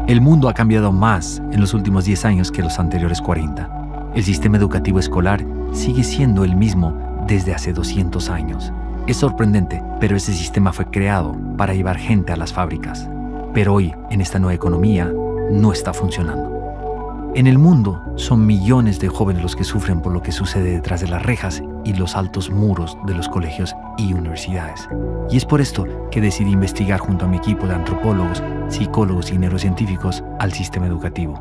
El mundo ha cambiado más en los últimos 10 años que los anteriores 40. El sistema educativo escolar sigue siendo el mismo desde hace 200 años. Es sorprendente, pero ese sistema fue creado para llevar gente a las fábricas. Pero hoy, en esta nueva economía, no está funcionando. En el mundo, son millones de jóvenes los que sufren por lo que sucede detrás de las rejas y los altos muros de los colegios y universidades. Y es por esto que decidí investigar junto a mi equipo de antropólogos, psicólogos y neurocientíficos al sistema educativo.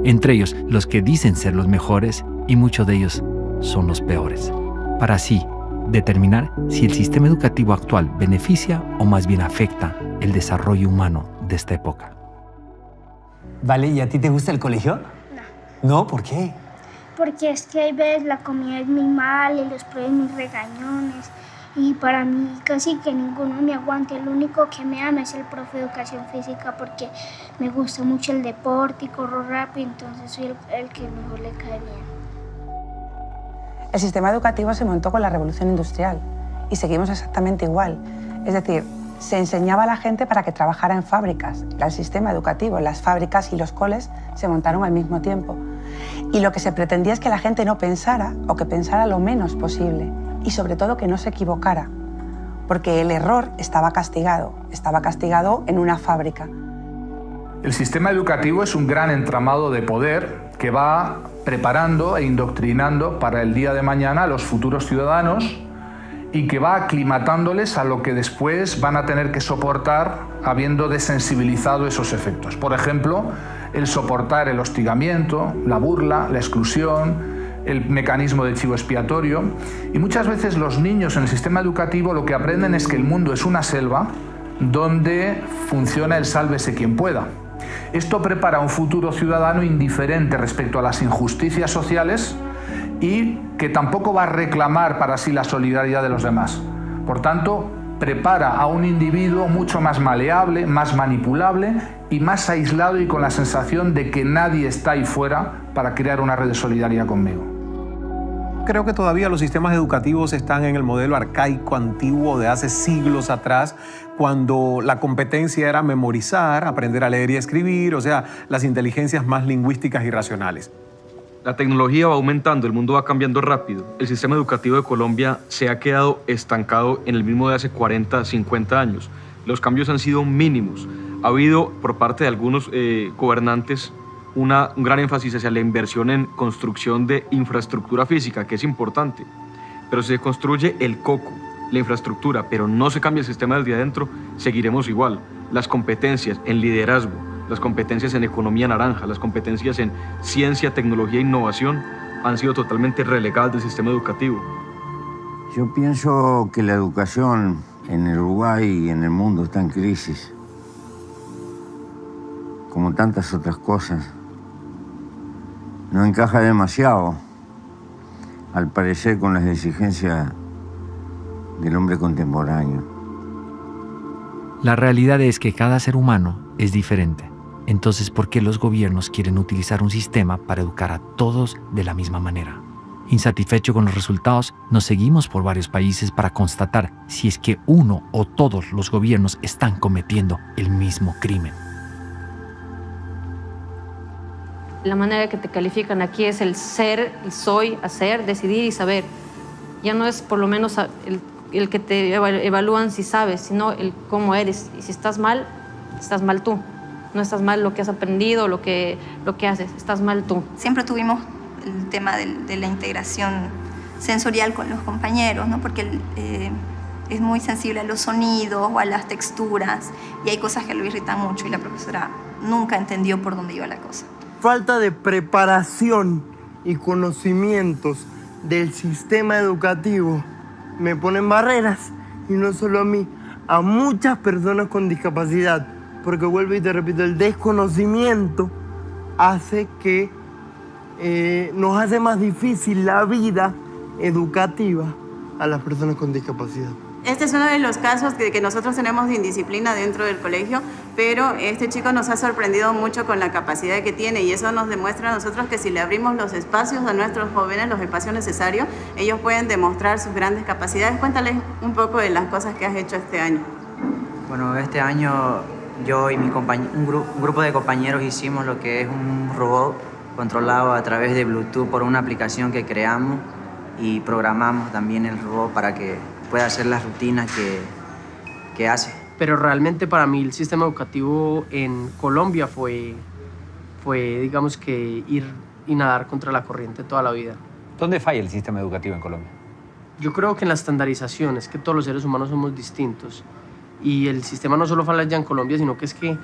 Entre ellos, los que dicen ser los mejores y muchos de ellos son los peores. Para así determinar si el sistema educativo actual beneficia o más bien afecta el desarrollo humano de esta época. Vale, ¿y a ti te gusta el colegio? No. ¿No? ¿Por qué? Porque es que hay veces la comida es muy mala y los profes muy regañones. Y para mí casi que ninguno me aguanta. El único que me ama es el profe de educación física porque me gusta mucho el deporte y corro rápido, entonces soy el que mejor le cae bien. El sistema educativo se montó con la revolución industrial y seguimos exactamente igual. Es decir, se enseñaba a la gente para que trabajara en fábricas. Era el sistema educativo. Las fábricas y los coles se montaron al mismo tiempo. Y lo que se pretendía es que la gente no pensara o que pensara lo menos posible. Y sobre todo que no se equivocara. Porque el error estaba castigado en una fábrica. El sistema educativo es un gran entramado de poder que va preparando e indoctrinando para el día de mañana a los futuros ciudadanos y que va aclimatándoles a lo que después van a tener que soportar habiendo desensibilizado esos efectos. Por ejemplo, el soportar el hostigamiento, la burla, la exclusión, el mecanismo de chivo expiatorio. Y muchas veces los niños en el sistema educativo lo que aprenden es que el mundo es una selva donde funciona el sálvese quien pueda. Esto prepara a un futuro ciudadano indiferente respecto a las injusticias sociales y que tampoco va a reclamar para sí la solidaridad de los demás. Por tanto, prepara a un individuo mucho más maleable, más manipulable y más aislado y con la sensación de que nadie está ahí fuera para crear una red de solidaridad conmigo. Creo que todavía los sistemas educativos están en el modelo arcaico, antiguo de hace siglos atrás, cuando la competencia era memorizar, aprender a leer y escribir, o sea, las inteligencias más lingüísticas y racionales. La tecnología va aumentando, el mundo va cambiando rápido. El sistema educativo de Colombia se ha quedado estancado en el mismo de hace 40, 50 años. Los cambios han sido mínimos. Ha habido, por parte de algunos gobernantes, un gran énfasis hacia la inversión en construcción de infraestructura física, que es importante. Pero si se construye el coco, la infraestructura, pero no se cambia el sistema desde adentro, seguiremos igual. Las competencias en liderazgo, las competencias en economía naranja, las competencias en ciencia, tecnología e innovación han sido totalmente relegadas del sistema educativo. Yo pienso que la educación en el Uruguay y en el mundo está en crisis, como tantas otras cosas. No encaja demasiado, al parecer, con las exigencias del hombre contemporáneo. La realidad es que cada ser humano es diferente. Entonces, ¿por qué los gobiernos quieren utilizar un sistema para educar a todos de la misma manera? Insatisfecho con los resultados, nos seguimos por varios países para constatar si es que uno o todos los gobiernos están cometiendo el mismo crimen. La manera que te califican aquí es el ser, el soy, hacer, decidir y saber. Ya no es por lo menos el que te evalúan si sabes, sino el cómo eres. Y si estás mal tú. No estás mal lo que has aprendido, lo que haces, estás mal tú. Siempre tuvimos el tema de la integración sensorial con los compañeros, ¿no? Porque es muy sensible a los sonidos o a las texturas y hay cosas que lo irritan mucho y la profesora nunca entendió por dónde iba la cosa. Falta de preparación y conocimientos del sistema educativo me ponen barreras, y no solo a mí, a muchas personas con discapacidad, porque vuelvo y te repito, el desconocimiento hace que nos hace más difícil la vida educativa a las personas con discapacidad. Este es uno de los casos que nosotros tenemos de indisciplina dentro del colegio, pero este chico nos ha sorprendido mucho con la capacidad que tiene y eso nos demuestra a nosotros que si le abrimos los espacios a nuestros jóvenes, los espacios necesarios, ellos pueden demostrar sus grandes capacidades. Cuéntales un poco de las cosas que has hecho este año. Bueno, este año yo y un grupo de compañeros hicimos lo que es un robot controlado a través de Bluetooth por una aplicación que creamos y programamos también el robot para que pueda hacer las rutinas que hace. Pero realmente para mí el sistema educativo en Colombia fue digamos que ir y nadar contra la corriente toda la vida. ¿Dónde falla el sistema educativo en Colombia? Yo creo que en la estandarización, es que todos los seres humanos somos distintos y el sistema no solo falla ya en Colombia, sino que es que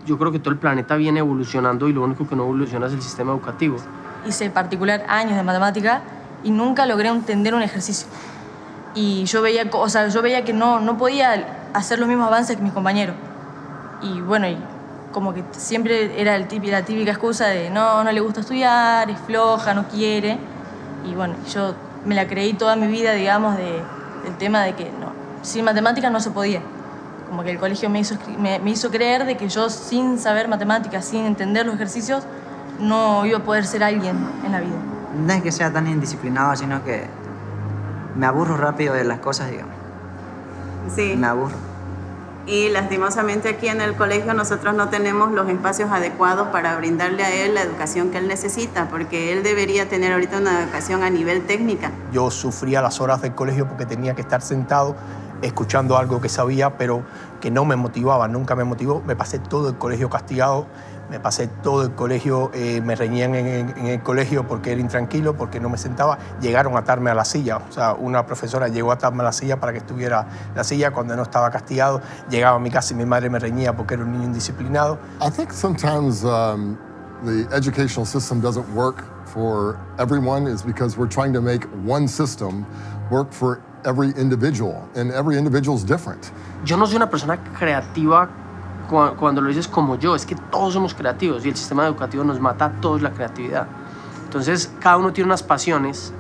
yo creo que todo el planeta viene evolucionando y lo único que no evoluciona es el sistema educativo. Hice en particular años de matemática y nunca logré entender un ejercicio. Y yo veía que no podía hacer los mismos avances que mis compañeros. Y bueno, y como que siempre era la típica excusa de no le gusta estudiar, es floja, no quiere. Y bueno, yo me la creí toda mi vida, digamos, del tema de que no, sin matemáticas no se podía. Como que el colegio me hizo creer de que yo sin saber matemáticas, sin entender los ejercicios, no iba a poder ser alguien en la vida. No es que sea tan indisciplinado, sino que me aburro rápido de las cosas, digamos. Sí. Me aburro. Y lastimosamente aquí en el colegio nosotros no tenemos los espacios adecuados para brindarle a él la educación que él necesita, porque él debería tener ahorita una educación a nivel técnica. Yo sufría las horas del colegio porque tenía que estar sentado escuchando algo que sabía, pero que no me motivaba, nunca me motivó. Me pasé todo el colegio castigado, me pasé todo el colegio, me reñían en el colegio porque era intranquilo, porque no me sentaba. Llegaron a atarme a la silla, o sea, una profesora llegó a atarme a la silla para que estuviera en la silla cuando no estaba castigado. Llegaba a mi casa y mi madre me reñía porque era un niño indisciplinado. I think sometimes the educational system doesn't work for everyone is because we're trying to make one system work for every individual, and every individual is different. Yo no soy una persona creativa cuando lo dices como yo, es que todos somos creativos y el sistema educativo nos mata a todos la creatividad. Entonces, cada uno tiene unas pasiones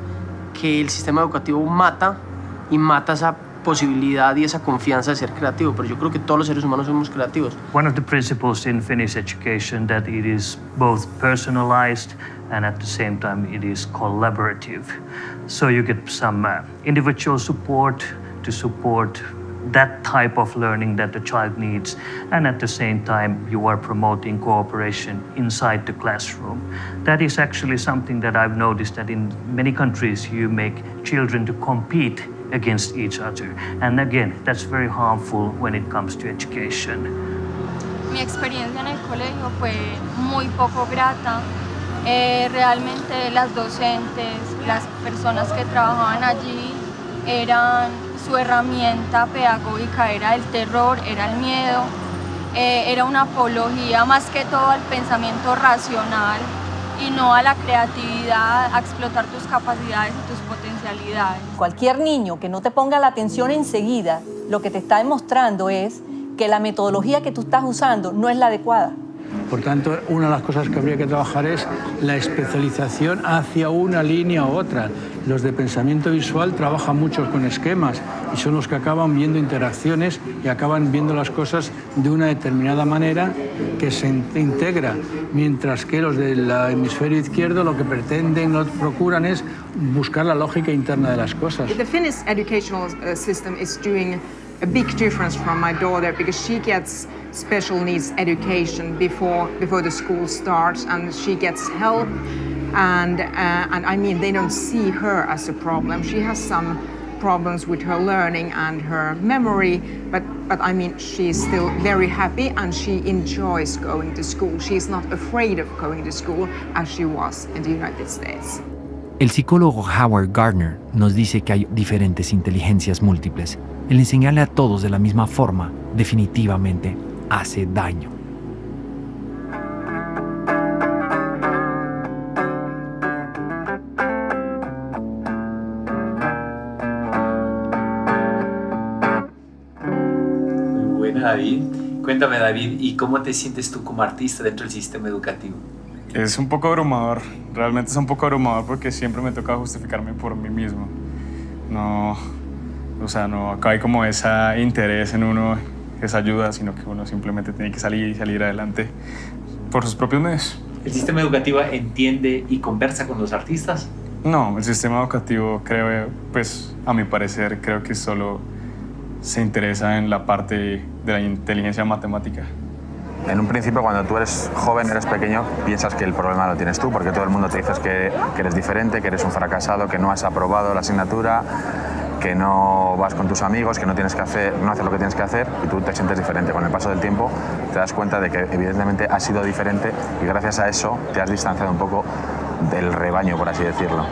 que el sistema educativo mata y mata esa posibilidad y esa confianza de ser creativo, pero yo creo que todos los seres humanos somos creativos. One of the principles in Finnish education that it is both personalized and at the same time it is collaborative. So you get some individual support to support that type of learning that the child needs, and at the same time you are promoting cooperation inside the classroom. That is actually something that I've noticed that in many countries you make children to compete against each other, and again that's very harmful when it comes to education. Mi experiencia en el colegio fue muy poco grata. Realmente las docentes, las personas que trabajaban allí su herramienta pedagógica era el terror, era el miedo, era una apología más que todo al pensamiento racional y no a la creatividad, a explotar tus capacidades y tus potencialidades. Cualquier niño que no te ponga la atención enseguida, lo que te está demostrando es que la metodología que tú estás usando no es la adecuada. Por tanto, una de las cosas que habría que trabajar es la especialización hacia una línea u otra. Los de pensamiento visual trabajan mucho con esquemas y son los que acaban viendo interacciones y acaban viendo las cosas de una determinada manera que se integra, mientras que los del hemisferio izquierdo lo que pretenden, lo que procuran es buscar la lógica interna de las cosas. The Finnish educational system is doing a big difference from my daughter because she gets special needs education before the school starts, and she gets help, and I mean they don't see her as a problem. She has some problems with her learning and her memory, but I mean she's still very happy and she enjoys going to school. She's not afraid of going to school as she was in the United States. El psicólogo Howard Gardner nos dice que hay diferentes inteligencias múltiples. El enseñarle a todos de la misma forma definitivamente hace daño. Muy buena, David. Cuéntame, David, ¿y cómo te sientes tú como artista dentro del sistema educativo? Es un poco abrumador, realmente es un poco abrumador porque siempre me toca justificarme por mí mismo. No O sea, no, acá hay como ese interés en uno, esa ayuda, sino que uno simplemente tiene que salir adelante por sus propios medios. ¿El sistema educativo entiende y conversa con los artistas? No, el sistema educativo creo, pues a mi parecer, creo que solo se interesa en la parte de la inteligencia matemática. En un principio, cuando tú eres joven, eres pequeño, piensas que el problema lo tienes tú, porque todo el mundo te dice que eres diferente, que eres un fracasado, que no has aprobado la asignatura, que no vas con tus amigos, que no haces lo que tienes que hacer, y tú te sientes diferente. Con el paso del tiempo te das cuenta de que evidentemente has sido diferente y gracias a eso te has distanciado un poco del rebaño, por así decirlo.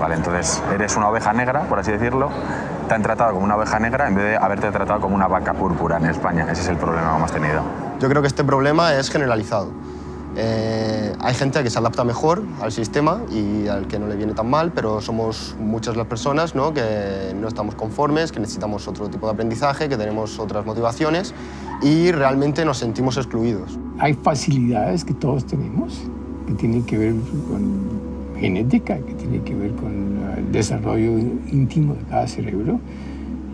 Vale, entonces eres una oveja negra, por así decirlo, te han tratado como una oveja negra en vez de haberte tratado como una vaca púrpura en España. Ese es el problema que hemos tenido. Yo creo que este problema es generalizado. Hay gente que se adapta mejor al sistema y al que no le viene tan mal, pero somos muchas las personas, ¿no?, que no estamos conformes, que necesitamos otro tipo de aprendizaje, que tenemos otras motivaciones y realmente nos sentimos excluidos. Hay facilidades que todos tenemos, que tienen que ver con genética, que tiene que ver con el desarrollo íntimo de cada cerebro,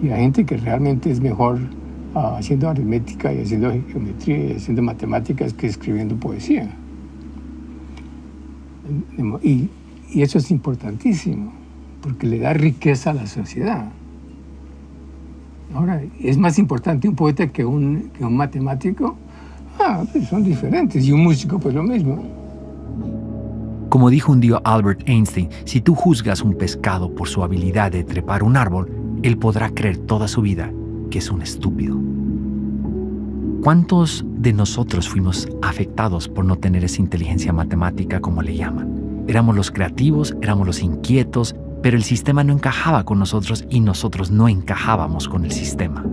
y hay gente que realmente es mejor haciendo aritmética y haciendo geometría y haciendo matemáticas que escribiendo poesía. Y eso es importantísimo, porque le da riqueza a la sociedad. Ahora, ¿es más importante un poeta que un matemático? Pues son diferentes, y un músico pues lo mismo. Como dijo un día Albert Einstein, si tú juzgas un pescado por su habilidad de trepar un árbol, él podrá creer toda su vida que es un estúpido. ¿Cuántos de nosotros fuimos afectados por no tener esa inteligencia matemática, como le llaman? Éramos los creativos, éramos los inquietos, pero el sistema no encajaba con nosotros y nosotros no encajábamos con el sistema.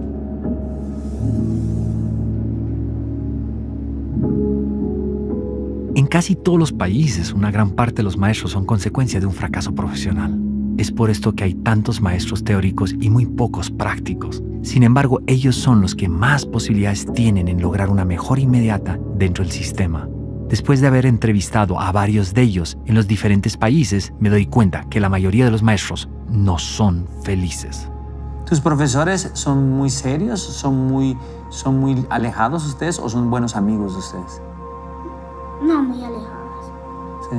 En casi todos los países, una gran parte de los maestros son consecuencia de un fracaso profesional. Es por esto que hay tantos maestros teóricos y muy pocos prácticos. Sin embargo, ellos son los que más posibilidades tienen en lograr una mejora inmediata dentro del sistema. Después de haber entrevistado a varios de ellos en los diferentes países, me doy cuenta que la mayoría de los maestros no son felices. ¿Tus profesores son muy serios? ¿Son muy alejados ustedes o son buenos amigos de ustedes? No, muy alejados. ¿Sí?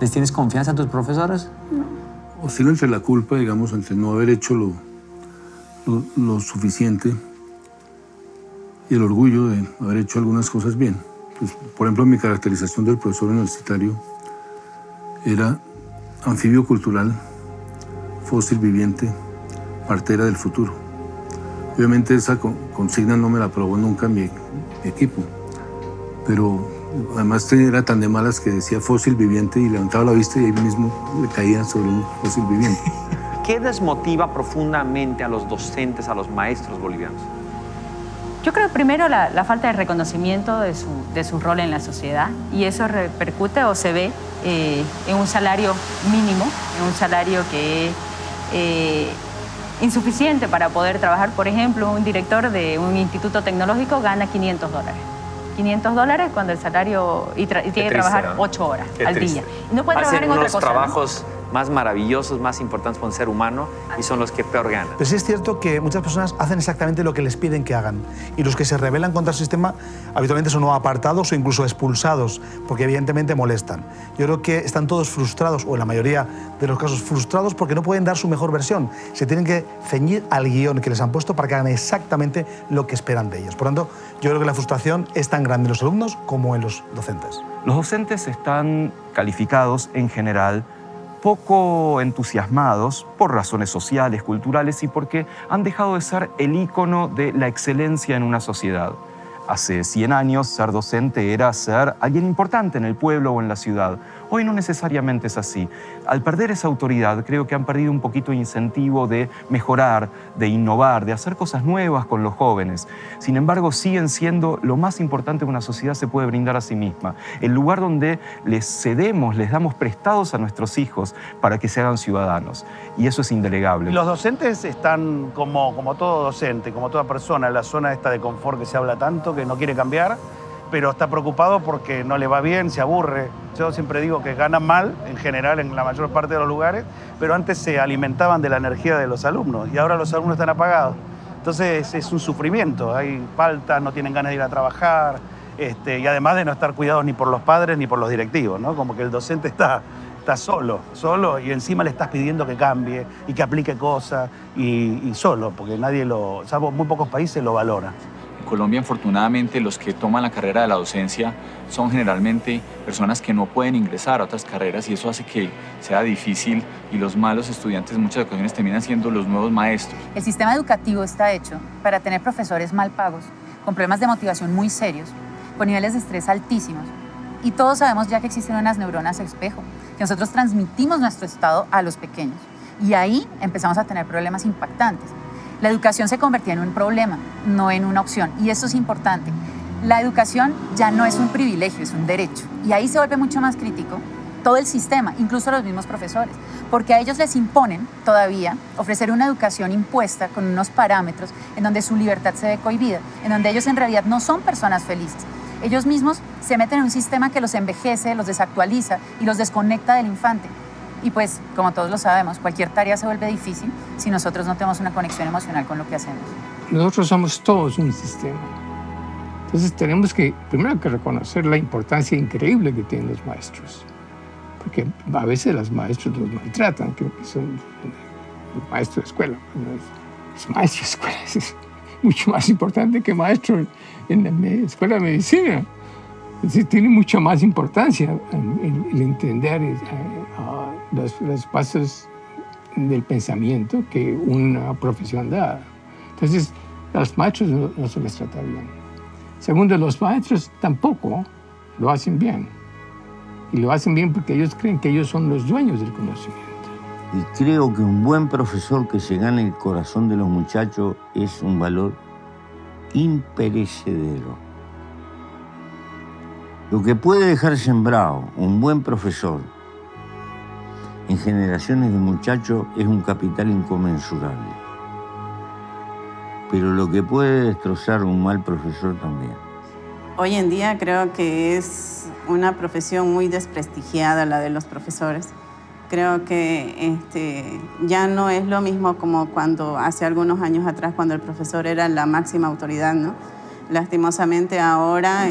¿Les tienes confianza a tus profesores? No. Oscilo entre la culpa, digamos, entre no haber hecho lo suficiente y el orgullo de haber hecho algunas cosas bien. Pues, por ejemplo, mi caracterización del profesor universitario era anfibio cultural, fósil viviente, partera del futuro. Obviamente esa consigna no me la aprobó nunca mi equipo, pero además era tan de malas que decía fósil viviente y levantaba la vista y ahí mismo le caía sobre un fósil viviente. ¿Qué desmotiva profundamente a los docentes, a los maestros bolivianos? Yo creo primero la falta de reconocimiento de su rol en la sociedad, y eso repercute o se ve en un salario mínimo, en un salario que es insuficiente para poder trabajar. Por ejemplo, un director de un instituto tecnológico gana $500. $500 cuando el salario y tiene que trabajar 8 horas al día. Y no puede trabajar en otra cosa. Hacen unos trabajos más maravillosos, más importantes para un ser humano y son los que peor ganan. Pero sí es cierto que muchas personas hacen exactamente lo que les piden que hagan, y los que se rebelan contra el sistema habitualmente son o apartados o incluso expulsados, porque evidentemente molestan. Yo creo que están todos frustrados, o en la mayoría de los casos frustrados, porque no pueden dar su mejor versión. Se tienen que ceñir al guión que les han puesto para que hagan exactamente lo que esperan de ellos. Por lo tanto, yo creo que la frustración es tan grande en los alumnos como en los docentes. Los docentes están calificados en general poco entusiasmados por razones sociales, culturales y porque han dejado de ser el ícono de la excelencia en una sociedad. Hace 100 años ser docente era ser alguien importante en el pueblo o en la ciudad. Hoy no necesariamente es así. Al perder esa autoridad, creo que han perdido un poquito de incentivo de mejorar, de innovar, de hacer cosas nuevas con los jóvenes. Sin embargo, siguen siendo lo más importante que una sociedad se puede brindar a sí misma. El lugar donde les cedemos, les damos prestados a nuestros hijos para que se hagan ciudadanos. Y eso es indelegable. Los docentes están como todo docente, como toda persona, en la zona esta de confort que se habla tanto, que no quiere cambiar. pero está preocupado porque no le va bien, se aburre. Yo siempre digo que ganan mal, en general, en la mayor parte de los lugares, pero antes se alimentaban de la energía de los alumnos y ahora los alumnos están apagados. Entonces es un sufrimiento, hay faltas, no tienen ganas de ir a trabajar, y además de no estar cuidados ni por los padres ni por los directivos, ¿no? Como que el docente está solo y encima le estás pidiendo que cambie y que aplique cosas y solo, porque salvo muy pocos países lo valoran. En Colombia, afortunadamente, los que toman la carrera de la docencia son generalmente personas que no pueden ingresar a otras carreras y eso hace que sea difícil y los malos estudiantes en muchas ocasiones terminan siendo los nuevos maestros. El sistema educativo está hecho para tener profesores mal pagos, con problemas de motivación muy serios, con niveles de estrés altísimos. Y todos sabemos ya que existen unas neuronas espejo, que nosotros transmitimos nuestro estado a los pequeños. Y ahí empezamos a tener problemas impactantes. La educación se convertía en un problema, no en una opción. Y eso es importante. La educación ya no es un privilegio, es un derecho. Y ahí se vuelve mucho más crítico todo el sistema, incluso los mismos profesores, porque a ellos les imponen todavía ofrecer una educación impuesta con unos parámetros en donde su libertad se ve cohibida, en donde ellos en realidad no son personas felices. Ellos mismos se meten en un sistema que los envejece, los desactualiza y los desconecta del infante. Y pues, como todos lo sabemos, cualquier tarea se vuelve difícil si nosotros no tenemos una conexión emocional con lo que hacemos. Nosotros somos todos un sistema. Entonces tenemos que, primero que reconocer la importancia increíble que tienen los maestros. Porque a veces los maestros los maltratan, que son maestros de escuela. Es maestro de escuela, es mucho más importante que maestro en la escuela de medicina. Es decir, tiene mucha más importancia el entender los pasos del pensamiento que una profesión da. Entonces, a los maestros no se les trata bien. Segundo, los maestros tampoco lo hacen bien. Y lo hacen bien porque ellos creen que ellos son los dueños del conocimiento. Y creo que un buen profesor que se gane el corazón de los muchachos es un valor imperecedero. Lo que puede dejar sembrado un buen profesor en generaciones de muchachos es un capital inconmensurable. Pero lo que puede destrozar un mal profesor también. Hoy en día creo que es una profesión muy desprestigiada la de los profesores. Creo que ya no es lo mismo como cuando hace algunos años atrás, cuando el profesor era la máxima autoridad, ¿no? Lastimosamente ahora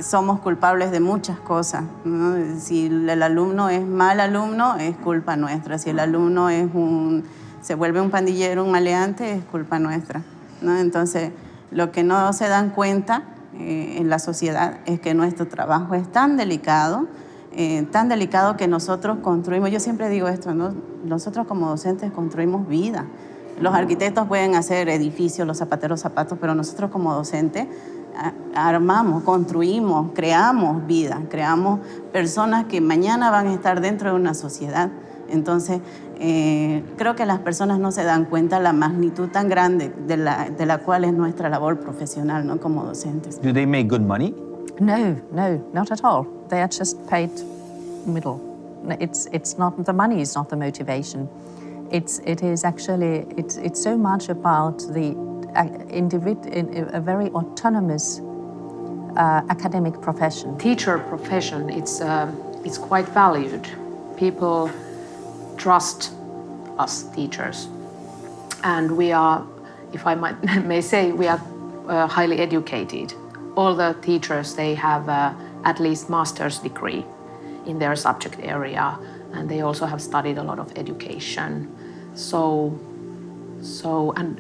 somos culpables de muchas cosas, ¿no? Si el alumno es mal alumno, es culpa nuestra. Si el alumno se vuelve un pandillero, un maleante, es culpa nuestra, ¿no? Entonces, lo que no se dan cuenta en la sociedad es que nuestro trabajo es tan delicado que nosotros construimos. Yo siempre digo esto, ¿no? Nosotros como docentes construimos vida. Los arquitectos pueden hacer edificios, los zapateros zapatos, pero nosotros como docentes armamos, construimos, creamos vida, creamos personas que mañana van a estar dentro de una sociedad. Entonces, creo que las personas no se dan cuenta la magnitud tan grande de la cual es nuestra labor profesional, ¿no? Como docentes. Do they make good money? No, not at all. They are just paid middle. It's not the money is not the motivation. It is actually it's so much about the a very autonomous academic profession. Teacher profession, it's quite valued. People trust us teachers, and we are, if I may say, we are highly educated. All the teachers, they have at least master's degree in their subject area, and they also have studied a lot of education.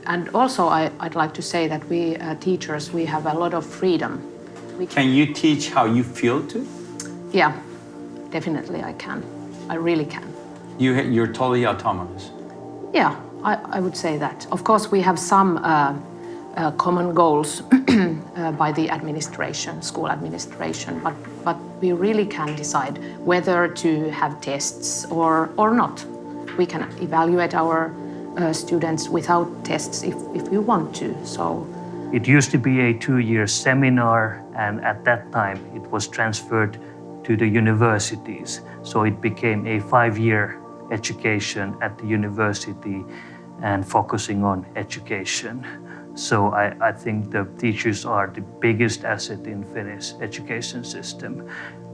And also I'd like to say that we teachers, we have a lot of freedom. Can you teach how you feel to? Yeah, definitely I can. I really can. You're totally autonomous. Yeah, I would say that. Of course, we have some common goals by the administration, school administration, but we really can decide whether to have tests or not. We can evaluate our students without tests if we want to. So it used to be a 2-year seminar, and at that time it was transferred to the universities. So it became a 5-year education at the university and focusing on education. So I think the teachers are the biggest asset in Finnish education system.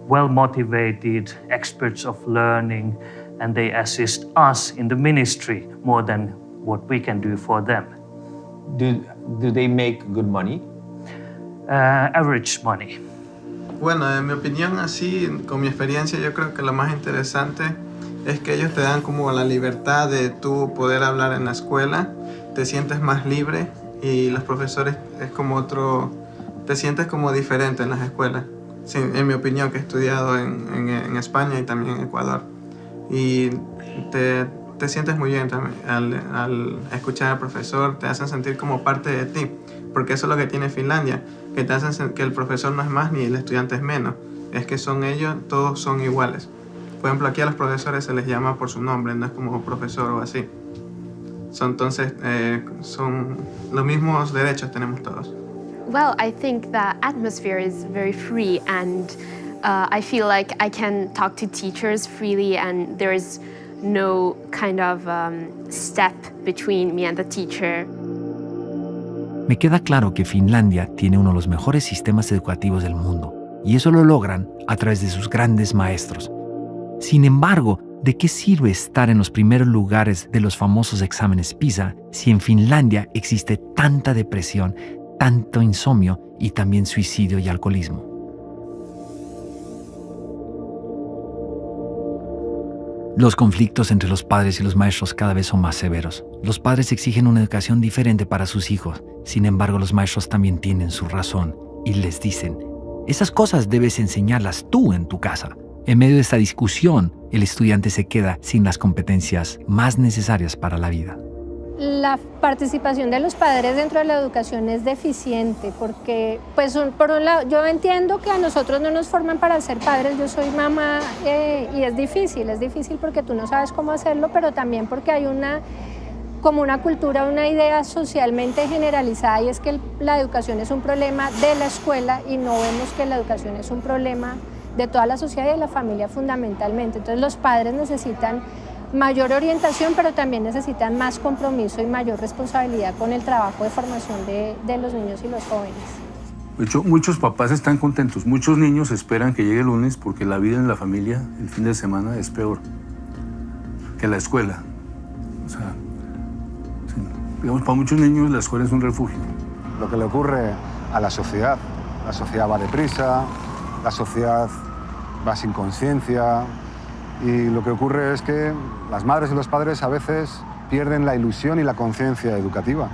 Well-motivated, experts of learning, and they assist us in the ministry more than what we can do for them. Do they make good money? Average money. Bueno, en mi opinión, así, con mi experiencia, yo creo que lo más interesante es que ellos te dan como la libertad de tú poder hablar en la escuela, te sientes más libre y los profesores es como otro, te sientes como diferente en las escuelas, sí, en mi opinión, que he estudiado en España y también en Ecuador. Y te sientes muy bien también al escuchar al profesor, te hacen sentir como parte de ti, porque eso es lo que tiene Finlandia, que te hacen que el profesor no es más ni el estudiante es menos, es que son ellos, todos son iguales. Por ejemplo, aquí a los profesores se les llama por su nombre, no es como profesor o así. Entonces, son los mismos derechos tenemos todos. Well, I think the atmosphere is very free, and I feel like I can talk to teachers freely, and there is no kind of step between me and the teacher. Me queda claro que Finlandia tiene uno de los mejores sistemas educativos del mundo, y eso lo logran a través de sus grandes maestros. Sin embargo, ¿de qué sirve estar en los primeros lugares de los famosos exámenes PISA si en Finlandia existe tanta depresión, tanto insomnio y también suicidio y alcoholismo? Los conflictos entre los padres y los maestros cada vez son más severos. Los padres exigen una educación diferente para sus hijos. Sin embargo, los maestros también tienen su razón y les dicen, esas cosas debes enseñarlas tú en tu casa. En medio de esta discusión, el estudiante se queda sin las competencias más necesarias para la vida. La participación de los padres dentro de la educación es deficiente porque, pues, por un lado, yo entiendo que a nosotros no nos forman para ser padres, yo soy mamá y es difícil porque tú no sabes cómo hacerlo, pero también porque hay como una cultura, una idea socialmente generalizada y es que la educación es un problema de la escuela y no vemos que la educación es un problema de toda la sociedad y de la familia fundamentalmente. Entonces los padres necesitan mayor orientación, pero también necesitan más compromiso y mayor responsabilidad con el trabajo de formación de los niños y los jóvenes. De hecho, muchos papás están contentos, muchos niños esperan que llegue el lunes porque la vida en la familia el fin de semana es peor que la escuela. O sea, sí, digamos, para muchos niños la escuela es un refugio. Lo que le ocurre a la sociedad va deprisa, la sociedad va sin conciencia y lo que ocurre es que las madres y los padres a veces pierden la ilusión y la conciencia educativa.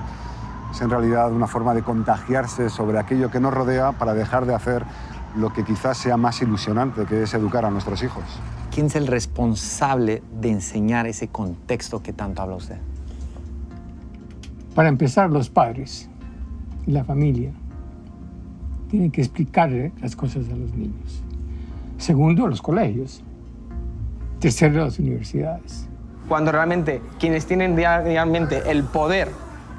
Es en realidad una forma de contagiarse sobre aquello que nos rodea para dejar de hacer lo que quizás sea más ilusionante, que es educar a nuestros hijos. ¿Quién es el responsable de enseñar ese contexto que tanto habla usted? Para empezar, los padres y la familia tienen que explicarle las cosas a los niños. Segundo, los colegios. Tercero, las universidades. Cuando realmente quienes tienen realmente el poder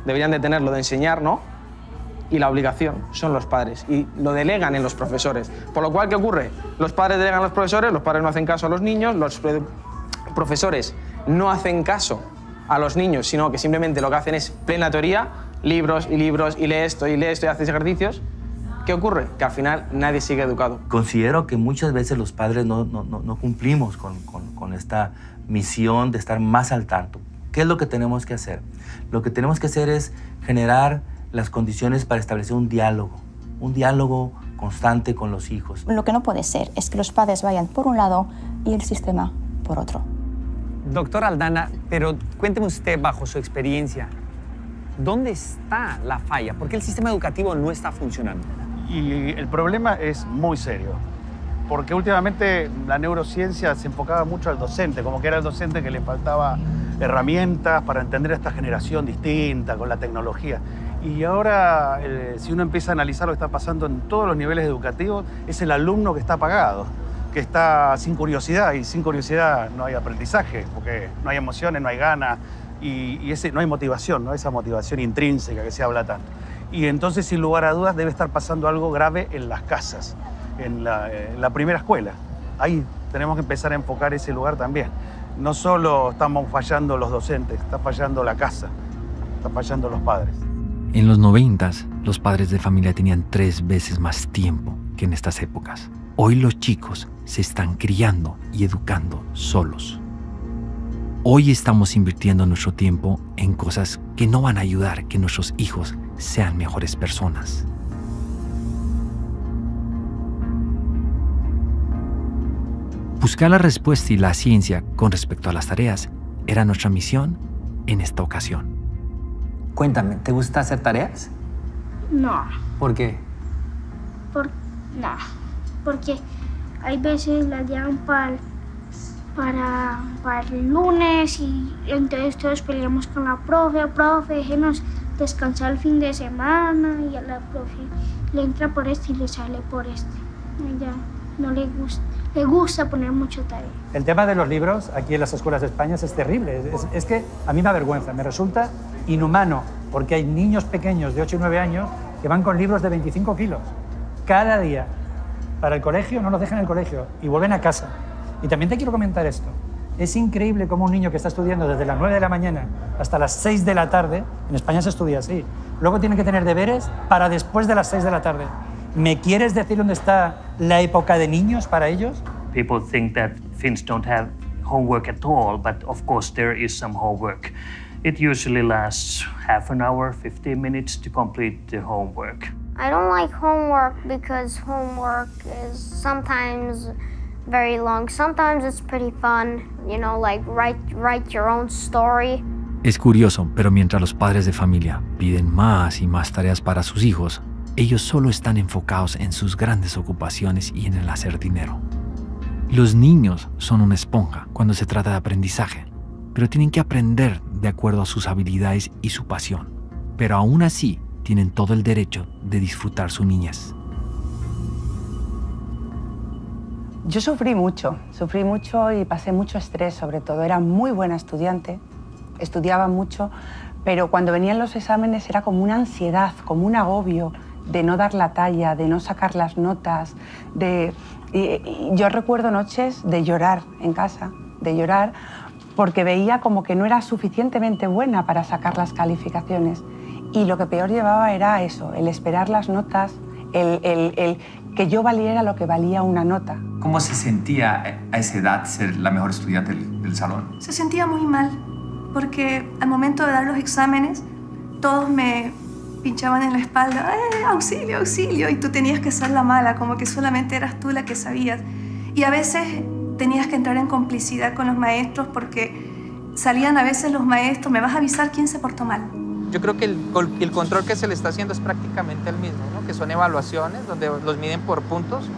deberían de tenerlo de enseñar, ¿no? Y la obligación son los padres y lo delegan en los profesores. Por lo cual, ¿qué ocurre? Los padres delegan a los profesores, los padres no hacen caso a los niños, los profesores no hacen caso a los niños, sino que simplemente lo que hacen es plena teoría, libros, y lee esto y haces ejercicios. ¿Qué ocurre? Que al final nadie sigue educado. Considero que muchas veces los padres no cumplimos con esta misión de estar más al tanto. ¿Qué es lo que tenemos que hacer? Lo que tenemos que hacer es generar las condiciones para establecer un diálogo constante con los hijos. Lo que no puede ser es que los padres vayan por un lado y el sistema por otro. Doctora Aldana, pero cuénteme usted, bajo su experiencia, ¿dónde está la falla? ¿Por qué el sistema educativo no está funcionando? Y el problema es muy serio, porque últimamente la neurociencia se enfocaba mucho al docente, como que era el docente que le faltaba herramientas para entender a esta generación distinta con la tecnología. Y ahora, si uno empieza a analizar lo que está pasando en todos los niveles educativos, es el alumno que está apagado, que está sin curiosidad, y sin curiosidad no hay aprendizaje, porque no hay emociones, no hay ganas, y no hay motivación, ¿no? Esa motivación intrínseca que se habla tanto. Y entonces, sin lugar a dudas, debe estar pasando algo grave en las casas, en la primera escuela. Ahí tenemos que empezar a enfocar ese lugar también. No solo estamos fallando los docentes, está fallando la casa, está fallando los padres. En los 90s, los padres de familia tenían 3 veces más tiempo que en estas épocas. Hoy los chicos se están criando y educando solos. Hoy estamos invirtiendo nuestro tiempo en cosas que no van a ayudar a que nuestros hijos sean mejores personas. Buscar la respuesta y la ciencia con respecto a las tareas era nuestra misión en esta ocasión. Cuéntame, ¿te gusta hacer tareas? No, ¿Por qué? porque hay veces las llevan para el lunes y entonces todos peleamos con la profe, déjenos descansar el fin de semana y a la profe le entra por este y le sale por este. A ella no le gusta poner mucho tarea. El tema de los libros aquí en las escuelas de España es terrible. Es que a mí me avergüenza, me resulta inhumano, porque hay niños pequeños de 8 y 9 años que van con libros de 25 kilos cada día para el colegio, no los dejan en el colegio y vuelven a casa. Y también te quiero comentar esto. Es increíble cómo un niño que está estudiando desde las 9 de la mañana hasta las 6 de la tarde, en España se estudia así, luego tiene que tener deberes para después de las 6 de la tarde. ¿Me quieres decir dónde está la época de niños para ellos? People think that Finns don't have homework at all, but of course there is some homework. It usually lasts half an hour, 15 minutes to complete the homework. I don't like homework because homework is sometimes very long. Sometimes it's pretty fun, you know, like write your own story. Es curioso, pero mientras los padres de familia piden más y más tareas para sus hijos, ellos solo están enfocados en sus grandes ocupaciones y en el hacer dinero. Los niños son una esponja cuando se trata de aprendizaje, pero tienen que aprender de acuerdo a sus habilidades y su pasión. Pero aún así, tienen todo el derecho de disfrutar su niñez. Yo sufrí mucho y pasé mucho estrés, sobre todo. Era muy buena estudiante, estudiaba mucho, pero cuando venían los exámenes era como una ansiedad, como un agobio de no dar la talla, de no sacar las notas, y yo recuerdo noches de llorar en casa, de llorar porque veía como que no era suficientemente buena para sacar las calificaciones. Y lo que peor llevaba era eso, el esperar las notas, el que yo valiera lo que valía una nota. ¿Cómo se sentía a esa edad ser la mejor estudiante del salón? Se sentía muy mal, porque al momento de dar los exámenes, todos me pinchaban en la espalda, auxilio, auxilio, y tú tenías que ser la mala, como que solamente eras tú la que sabías. Y a veces tenías que entrar en complicidad con los maestros, porque salían a veces los maestros, me vas a avisar quién se portó mal. Yo creo que el control que se le está haciendo es prácticamente el mismo, ¿no? Que son evaluaciones donde los miden por puntos,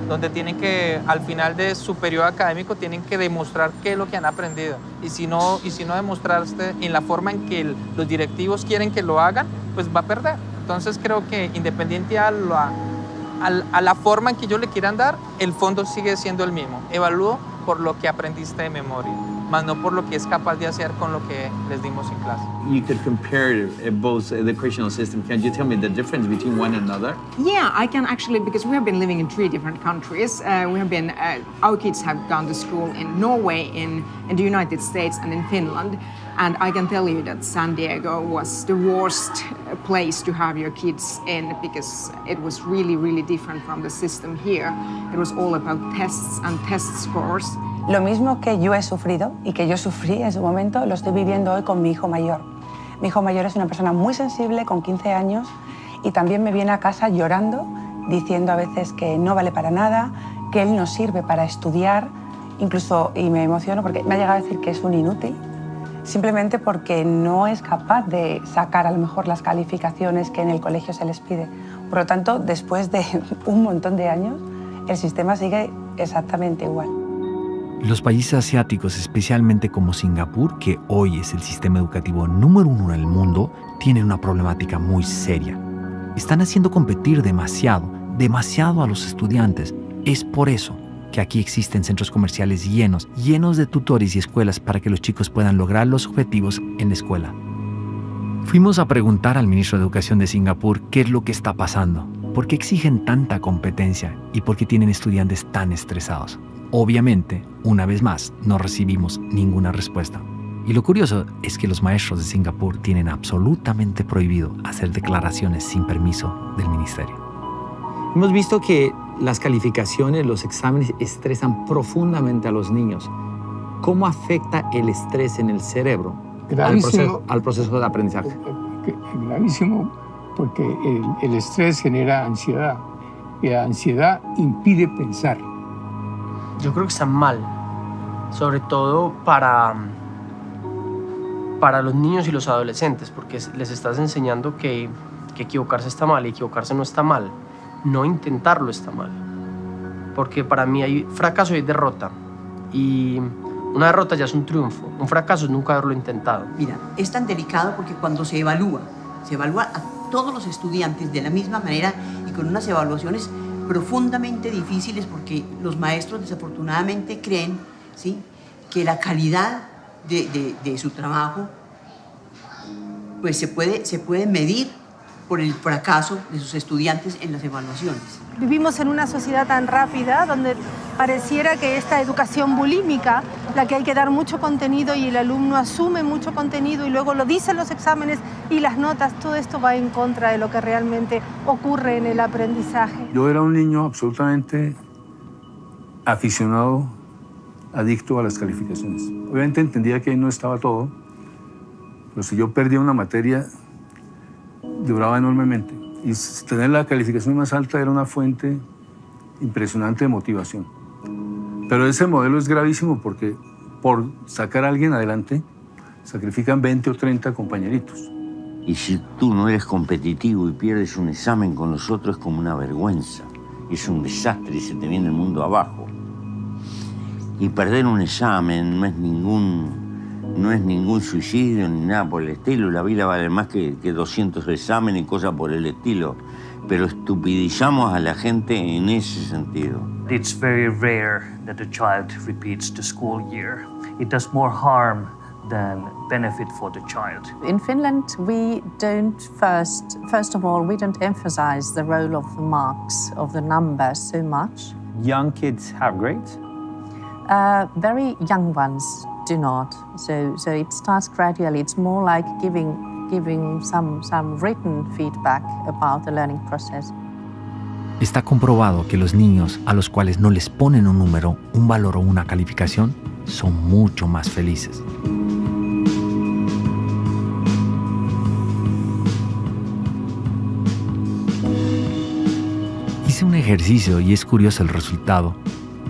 donde tienen que, al final de su periodo académico, tienen que demostrar qué es lo que han aprendido. Y si no demostraste en la forma en que los directivos quieren que lo hagan, pues va a perder. Entonces creo que independiente a la forma en que ellos le quieran dar, el fondo sigue siendo el mismo. Evalúo por lo que aprendiste de memoria, más no por lo que es capaz de hacer con lo que les dimos en clase. You could compare both educational systems. Can you tell me the difference between one and another? Yeah, I can actually, because we have been living in 3 different countries. Our kids have gone to school in Norway, in the United States, and in Finland. And I can tell you that San Diego was the worst place to have your kids in, because it was really, really different from the system here. It was all about tests and test scores. Lo mismo que yo he sufrido y que yo sufrí en su momento, lo estoy viviendo hoy con mi hijo mayor. Mi hijo mayor es una persona muy sensible, con 15 años, y también me viene a casa llorando, diciendo a veces que no vale para nada, que él no sirve para estudiar, incluso, y me emociono porque me ha llegado a decir que es un inútil, simplemente porque no es capaz de sacar a lo mejor las calificaciones que en el colegio se les pide. Por lo tanto, después de un montón de años, el sistema sigue exactamente igual. Los países asiáticos, especialmente como Singapur, que hoy es el sistema educativo número 1 en el mundo, tienen una problemática muy seria. Están haciendo competir demasiado a los estudiantes. Es por eso que aquí existen centros comerciales llenos de tutores y escuelas para que los chicos puedan lograr los objetivos en la escuela. Fuimos a preguntar al ministro de Educación de Singapur qué es lo que está pasando, por qué exigen tanta competencia y por qué tienen estudiantes tan estresados. Obviamente, una vez más, no recibimos ninguna respuesta. Y lo curioso es que los maestros de Singapur tienen absolutamente prohibido hacer declaraciones sin permiso del ministerio. Hemos visto que las calificaciones, los exámenes estresan profundamente a los niños. ¿Cómo afecta el estrés en el cerebro al proceso de aprendizaje? Gravísimo, porque el estrés genera ansiedad y la ansiedad impide pensar. Yo creo que están mal, sobre todo para los niños y los adolescentes, porque les estás enseñando que equivocarse está mal y equivocarse no está mal. No intentarlo está mal, porque para mí hay fracaso y hay derrota, y una derrota ya es un triunfo, un fracaso es nunca haberlo intentado. Mira, es tan delicado porque cuando se evalúa a todos los estudiantes de la misma manera y con unas evaluaciones profundamente difíciles, porque los maestros desafortunadamente creen, ¿sí?, que la calidad de su trabajo pues se puede medir por el fracaso de sus estudiantes en las evaluaciones. Vivimos en una sociedad tan rápida donde pareciera que esta educación bulímica, la que hay que dar mucho contenido y el alumno asume mucho contenido y luego lo dicen los exámenes y las notas, todo esto va en contra de lo que realmente ocurre en el aprendizaje. Yo era un niño absolutamente aficionado, adicto a las calificaciones. Obviamente entendía que ahí no estaba todo, pero si yo perdía una materia, duraba enormemente. Y tener la calificación más alta era una fuente impresionante de motivación. Pero ese modelo es gravísimo porque por sacar a alguien adelante sacrifican 20 o 30 compañeritos. Y si tú no eres competitivo y pierdes un examen con los otros, es como una vergüenza. Es un desastre y se te viene el mundo abajo. Y perder un examen no es ningún suicidio ni nada por el estilo. La vida vale más que 200 exámenes y cosas por el estilo. Pero estupidizamos a la gente en ese sentido. It's very rare that a child repeats the school year. It does more harm than benefit for the child. In Finland, we don't first of all, we don't emphasize the role of the marks, of the numbers so much. Young kids have grades? Very young ones do not. So it starts gradually. It's more like giving some written feedback about the learning process. Está comprobado que los niños a los cuales no les ponen un número, un valor o una calificación son mucho más felices. Hice un ejercicio y es curioso el resultado.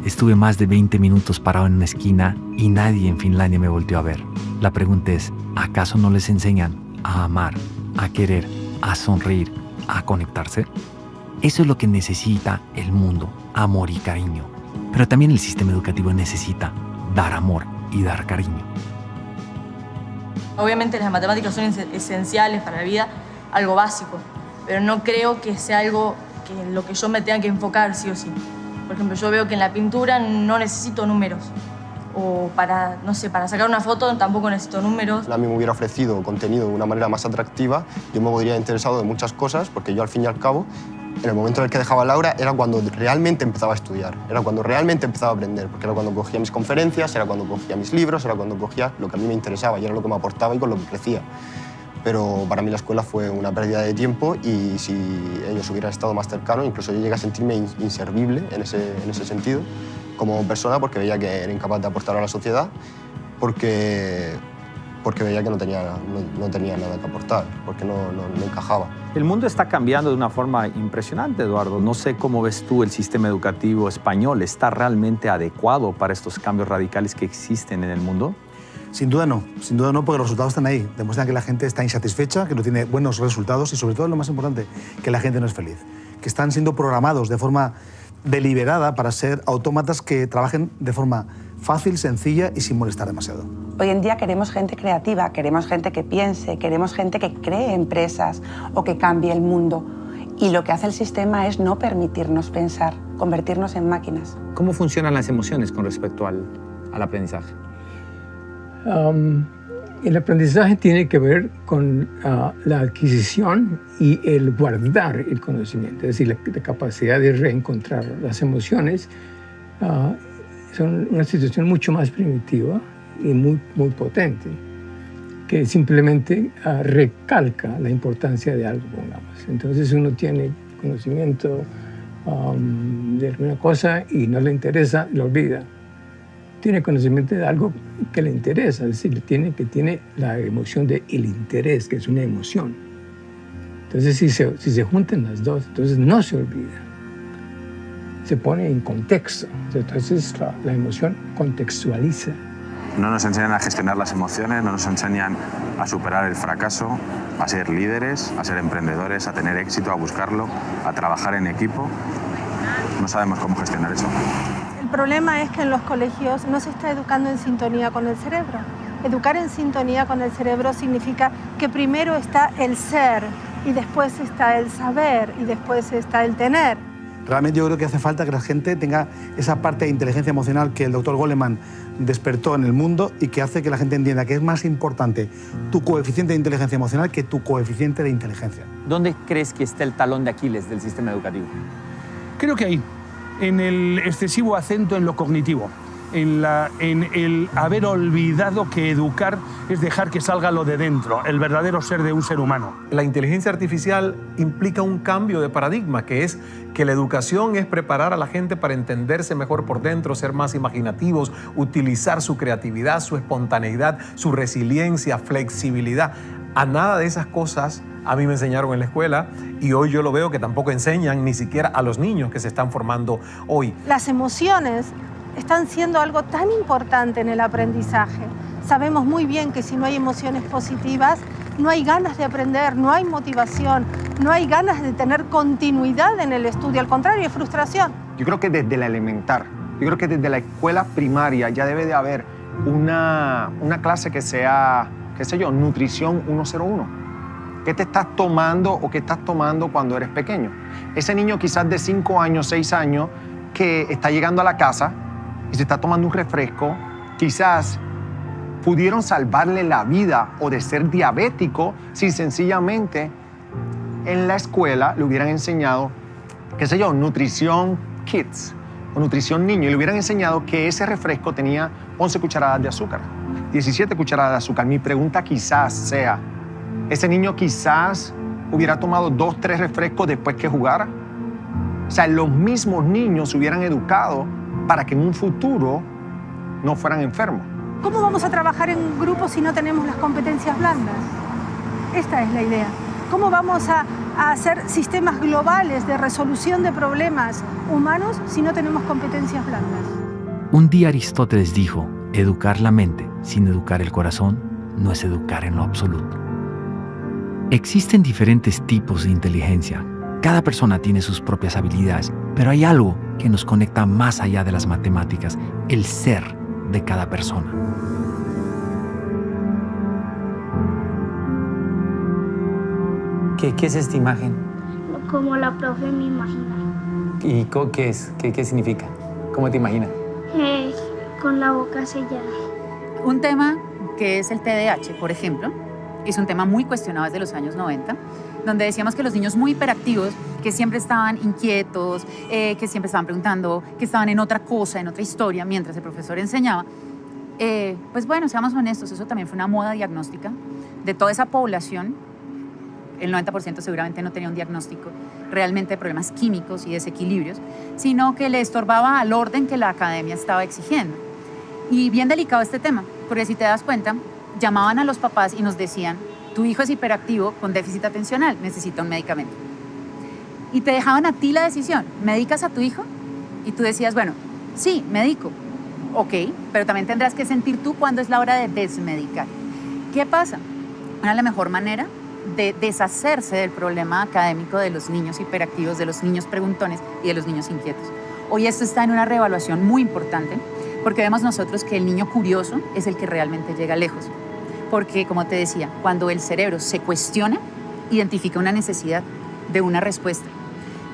Estuve más de 20 minutos parado en una esquina y nadie en Finlandia me volteó a ver. La pregunta es, ¿acaso no les enseñan a amar, a querer, a sonreír, a conectarse? Eso es lo que necesita el mundo, amor y cariño. Pero también el sistema educativo necesita dar amor y dar cariño. Obviamente las matemáticas son esenciales para la vida, algo básico, pero no creo que sea algo que lo que yo me tenga que enfocar sí o sí. Por ejemplo, yo veo que en la pintura no necesito números. O para, no sé, para sacar una foto tampoco necesito números. A mí me hubiera ofrecido contenido de una manera más atractiva, yo me podría interesado de muchas cosas, porque yo al fin y al cabo, en el momento en el que dejaba el aula, era cuando realmente empezaba a estudiar, era cuando realmente empezaba a aprender, porque era cuando cogía mis conferencias, era cuando cogía mis libros, era cuando cogía lo que a mí me interesaba y era lo que me aportaba y con lo que crecía. Pero para mí la escuela fue una pérdida de tiempo y si ellos hubieran estado más cercanos, incluso yo llegué a sentirme inservible en ese sentido como persona, porque veía que era incapaz de aportar a la sociedad, porque veía que no tenía nada que aportar, porque no encajaba. El mundo está cambiando de una forma impresionante, Eduardo. No sé cómo ves tú el sistema educativo español. ¿Está realmente adecuado para estos cambios radicales que existen en el mundo? Sin duda no, porque los resultados están ahí. Demuestran que la gente está insatisfecha, que no tiene buenos resultados y sobre todo lo más importante, que la gente no es feliz. Que están siendo programados de forma deliberada para ser autómatas que trabajen de forma fácil, sencilla y sin molestar demasiado. Hoy en día queremos gente creativa, queremos gente que piense, queremos gente que cree empresas o que cambie el mundo. Y lo que hace el sistema es no permitirnos pensar, convertirnos en máquinas. ¿Cómo funcionan las emociones con respecto al aprendizaje? El aprendizaje tiene que ver con la adquisición y el guardar el conocimiento, es decir, la capacidad de reencontrar las emociones. Son una situación mucho más primitiva y muy potente, que simplemente recalca la importancia de algo, pongamos. Entonces uno tiene conocimiento de alguna cosa y no le interesa, lo olvida. Tiene conocimiento de algo que le interesa, es decir, tiene la emoción del interés, que es una emoción. Entonces, si se juntan las dos, entonces no se olvida. Se pone en contexto. Entonces, la emoción contextualiza. No nos enseñan a gestionar las emociones, no nos enseñan a superar el fracaso, a ser líderes, a ser emprendedores, a tener éxito, a buscarlo, a trabajar en equipo. No sabemos cómo gestionar eso. El problema es que en los colegios no se está educando en sintonía con el cerebro. Educar en sintonía con el cerebro significa que primero está el ser, y después está el saber, y después está el tener. Realmente yo creo que hace falta que la gente tenga esa parte de inteligencia emocional que el doctor Goleman despertó en el mundo y que hace que la gente entienda que es más importante tu coeficiente de inteligencia emocional que tu coeficiente de inteligencia. ¿Dónde crees que está el talón de Aquiles del sistema educativo? Creo que ahí, en el excesivo acento en lo cognitivo, en el haber olvidado que educar es dejar que salga lo de dentro, el verdadero ser de un ser humano. La inteligencia artificial implica un cambio de paradigma, que es que la educación es preparar a la gente para entenderse mejor por dentro, ser más imaginativos, utilizar su creatividad, su espontaneidad, su resiliencia, flexibilidad. A nada de esas cosas a mí me enseñaron en la escuela y hoy yo lo veo que tampoco enseñan ni siquiera a los niños que se están formando hoy. Las emociones están siendo algo tan importante en el aprendizaje. Sabemos muy bien que si no hay emociones positivas, no hay ganas de aprender, no hay motivación, no hay ganas de tener continuidad en el estudio, al contrario, hay frustración. Yo creo que desde la elemental, yo creo que desde la escuela primaria ya debe de haber una clase que sea, qué sé yo, nutrición 101. ¿Qué te estás tomando o qué estás tomando cuando eres pequeño? Ese niño quizás de 5 años, 6 años, que está llegando a la casa y se está tomando un refresco, quizás pudieron salvarle la vida o de ser diabético si sencillamente en la escuela le hubieran enseñado, qué sé yo, nutrición kids o nutrición niño, y le hubieran enseñado que ese refresco tenía 11 cucharadas de azúcar, 17 cucharadas de azúcar. Mi pregunta quizás sea, ¿ese niño quizás hubiera tomado 2, 3 refrescos después que jugara? O sea, los mismos niños se hubieran educado para que en un futuro no fueran enfermos. ¿Cómo vamos a trabajar en grupo si no tenemos las competencias blandas? Esta es la idea. ¿Cómo vamos a hacer sistemas globales de resolución de problemas humanos si no tenemos competencias blandas? Un día Aristóteles dijo, educar la mente sin educar el corazón no es educar en lo absoluto. Existen diferentes tipos de inteligencia. Cada persona tiene sus propias habilidades, pero hay algo que nos conecta más allá de las matemáticas, el ser de cada persona. ¿Qué es esta imagen? Como la profe me imagina. ¿Y qué es? ¿Qué significa? ¿Cómo te imaginas? Con la boca sellada. Un tema que es el TDAH, por ejemplo, es un tema muy cuestionado desde los años 90, donde decíamos que los niños muy hiperactivos, que siempre estaban inquietos, que siempre estaban preguntando, que estaban en otra cosa, en otra historia, mientras el profesor enseñaba, pues bueno, seamos honestos, eso también fue una moda diagnóstica de toda esa población. El 90% seguramente no tenía un diagnóstico realmente de problemas químicos y desequilibrios, sino que le estorbaba al orden que la academia estaba exigiendo. Y bien delicado este tema, porque si te das cuenta, llamaban a los papás y nos decían, tu hijo es hiperactivo con déficit atencional, necesita un medicamento. Y te dejaban a ti la decisión, ¿medicas a tu hijo? Y tú decías, bueno, sí, medico. Ok, pero también tendrás que sentir tú cuándo es la hora de desmedicar. ¿Qué pasa? Una de la mejor manera de deshacerse del problema académico de los niños hiperactivos, de los niños preguntones y de los niños inquietos. Hoy esto está en una reevaluación muy importante porque vemos nosotros que el niño curioso es el que realmente llega lejos. Porque, como te decía, cuando el cerebro se cuestiona, identifica una necesidad de una respuesta.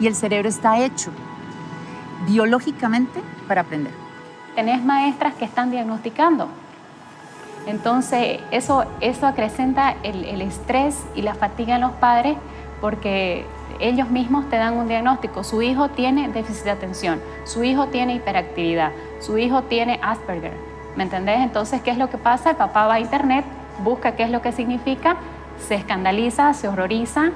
Y el cerebro está hecho biológicamente para aprender. Tenés maestras que están diagnosticando. Entonces, eso acrecenta el estrés y la fatiga en los padres porque ellos mismos te dan un diagnóstico. Su hijo tiene déficit de atención, su hijo tiene hiperactividad, su hijo tiene Asperger. ¿Me entendés? Entonces, ¿qué es lo que pasa? El papá va a internet, busca qué es lo que significa, se escandaliza, se horroriza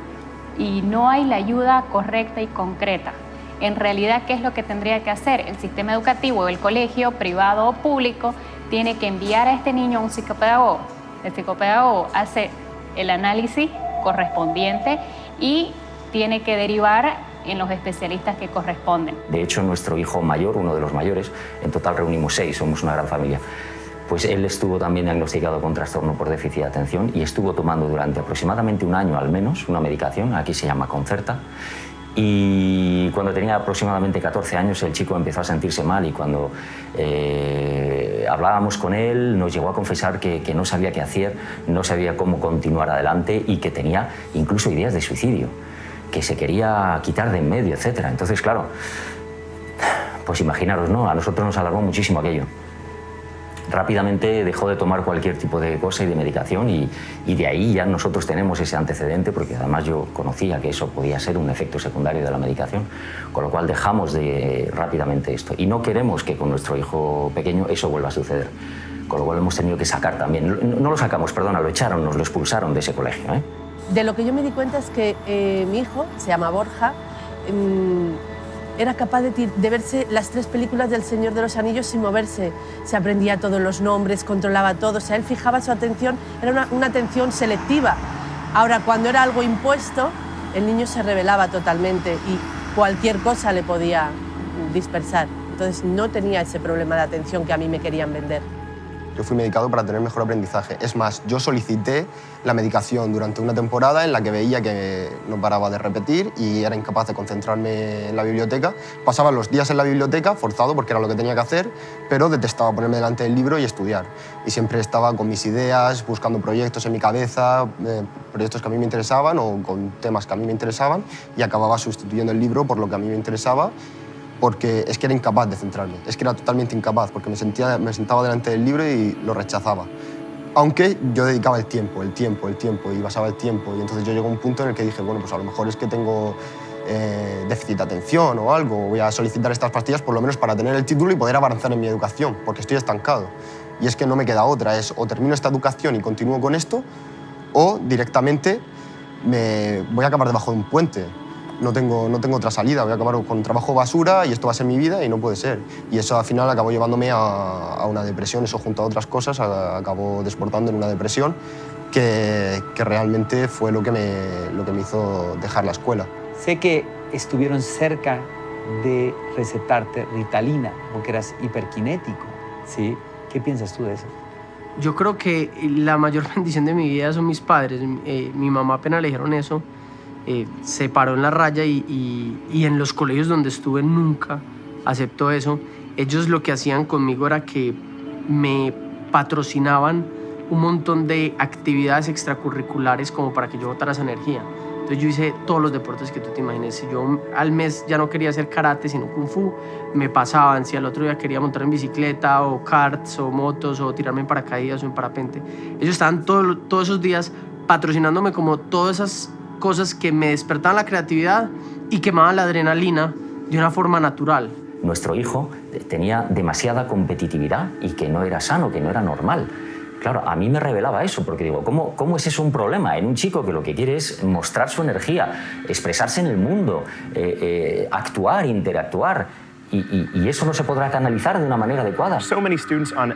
y no hay la ayuda correcta y concreta. En realidad, ¿qué es lo que tendría que hacer? El sistema educativo, el colegio, privado o público, tiene que enviar a este niño a un psicopedagogo. El psicopedagogo hace el análisis correspondiente y tiene que derivar en los especialistas que corresponden. De hecho, nuestro hijo mayor, uno de los mayores, en total reunimos 6, somos una gran familia, pues él estuvo también diagnosticado con trastorno por déficit de atención y estuvo tomando durante aproximadamente un año al menos una medicación, aquí se llama Concerta, y cuando tenía aproximadamente 14 años el chico empezó a sentirse mal y cuando hablábamos con él nos llegó a confesar que no sabía qué hacer, no sabía cómo continuar adelante y que tenía incluso ideas de suicidio, que se quería quitar de en medio, etc. Entonces, claro, pues imaginaros, ¿no? A nosotros nos alarmó muchísimo aquello. Rápidamente dejó de tomar cualquier tipo de cosa y de medicación y de ahí ya nosotros tenemos ese antecedente porque además yo conocía que eso podía ser un efecto secundario de la medicación, con lo cual dejamos rápidamente esto y no queremos que con nuestro hijo pequeño eso vuelva a suceder, con lo cual hemos tenido que sacar también, no lo sacamos, perdona, lo echaron, nos lo expulsaron de ese colegio, ¿eh? De lo que yo me di cuenta es que mi hijo, se llama Borja, era capaz de verse las 3 películas del Señor de los Anillos sin moverse. Se aprendía todos los nombres, controlaba todo, o sea, él fijaba su atención, era una atención selectiva. Ahora, cuando era algo impuesto, el niño se rebelaba totalmente y cualquier cosa le podía dispersar. Entonces no tenía ese problema de atención que a mí me querían vender. Yo fui medicado para tener mejor aprendizaje. Es más, yo solicité la medicación durante una temporada en la que veía que no paraba de repetir y era incapaz de concentrarme en la biblioteca. Pasaba los días en la biblioteca, forzado porque era lo que tenía que hacer, pero detestaba ponerme delante del libro y estudiar. Y siempre estaba con mis ideas, buscando proyectos en mi cabeza, proyectos que a mí me interesaban o con temas que a mí me interesaban y acababa sustituyendo el libro por lo que a mí me interesaba, porque es que era incapaz de centrarme, es que era totalmente incapaz, porque me sentaba delante del libro y lo rechazaba. Aunque yo dedicaba el tiempo, y basaba el tiempo, y entonces yo llegué a un punto en el que dije, bueno, pues a lo mejor es que tengo déficit de atención o algo, voy a solicitar estas pastillas por lo menos para tener el título y poder avanzar en mi educación, porque estoy estancado. Y es que no me queda otra, es o termino esta educación y continúo con esto, o directamente me voy a acabar debajo de un puente. No tengo otra salida, voy a acabar con trabajo basura y esto va a ser mi vida y no puede ser. Y eso al final acabó llevándome a una depresión, eso junto a otras cosas acabó desbordando en una depresión que realmente fue lo que me hizo dejar la escuela. Sé que estuvieron cerca de recetarte Ritalina porque eras hiperkinético, ¿sí? ¿Qué piensas tú de eso? Yo creo que la mayor bendición de mi vida son mis padres. Mi mamá apenas le dijeron eso, se paró en la raya y en los colegios donde estuve nunca aceptó eso. Ellos lo que hacían conmigo era que me patrocinaban un montón de actividades extracurriculares como para que yo botara esa energía. Entonces yo hice todos los deportes que tú te imagines. Si yo al mes ya no quería hacer karate sino kung fu, me pasaban. Si al otro día quería montar en bicicleta o karts o motos o tirarme en paracaídas o en parapente, ellos estaban todos esos días patrocinándome como todas esas cosas que me despertaban la creatividad y quemaban la adrenalina de una forma natural. Nuestro hijo tenía demasiada competitividad y que no era sano, que no era normal. Claro, a mí me revelaba eso, porque digo, ¿cómo es eso un problema en un chico que lo que quiere es mostrar su energía, expresarse en el mundo, actuar, interactuar? Y eso no se podrá canalizar de una manera adecuada. So many students on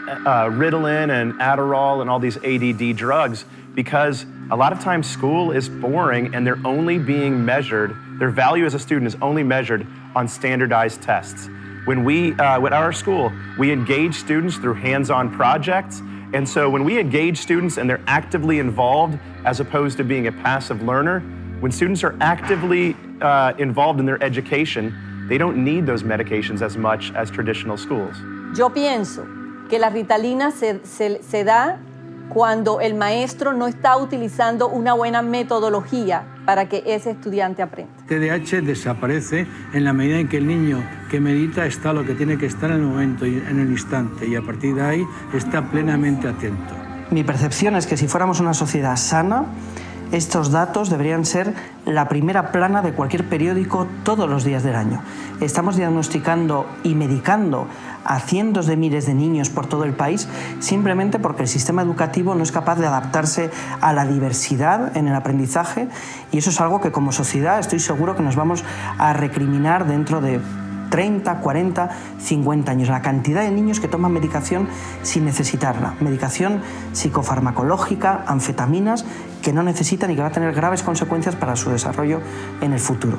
Ritalin and Adderall and all these ADD drugs because a lot of times school is boring and they're only being measured, their value as a student is only measured on standardized tests. When we, at our school, we engage students through hands-on projects. And so when we engage students and they're actively involved as opposed to being a passive learner, when students are actively involved in their education, they don't need those medications as much as traditional schools. Yo pienso que la Ritalina se da cuando el maestro no está utilizando una buena metodología para que ese estudiante aprenda. TDAH desaparece en la medida en que el niño que medita está lo que tiene que estar en el momento y en el instante, y a partir de ahí está plenamente atento. Mi percepción es que si fuéramos una sociedad sana, estos datos deberían ser la primera plana de cualquier periódico todos los días del año. Estamos diagnosticando y medicando a cientos de miles de niños por todo el país, simplemente porque el sistema educativo no es capaz de adaptarse a la diversidad en el aprendizaje, y eso es algo que como sociedad estoy seguro que nos vamos a recriminar dentro de 30, 40, 50 años. La cantidad de niños que toman medicación sin necesitarla, medicación psicofarmacológica, anfetaminas, que no necesitan y que va a tener graves consecuencias para su desarrollo en el futuro.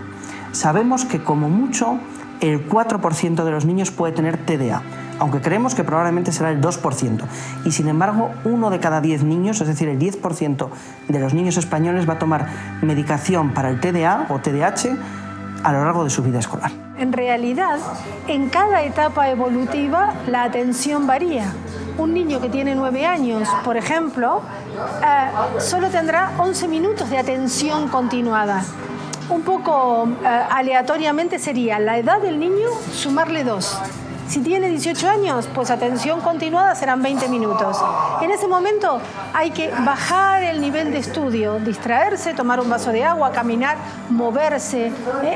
Sabemos que como mucho el 4% de los niños puede tener TDA, aunque creemos que probablemente será el 2%. Y sin embargo, 1 de cada 10 niños, es decir, el 10% de los niños españoles va a tomar medicación para el TDA o TDAH a lo largo de su vida escolar. En realidad, en cada etapa evolutiva la atención varía. Un niño que tiene 9 años, por ejemplo, solo tendrá 11 minutos de atención continuada. Un poco aleatoriamente sería la edad del niño sumarle 2. Si tiene 18 años, pues atención continuada serán 20 minutos. En ese momento hay que bajar el nivel de estudio, distraerse, tomar un vaso de agua, caminar, moverse.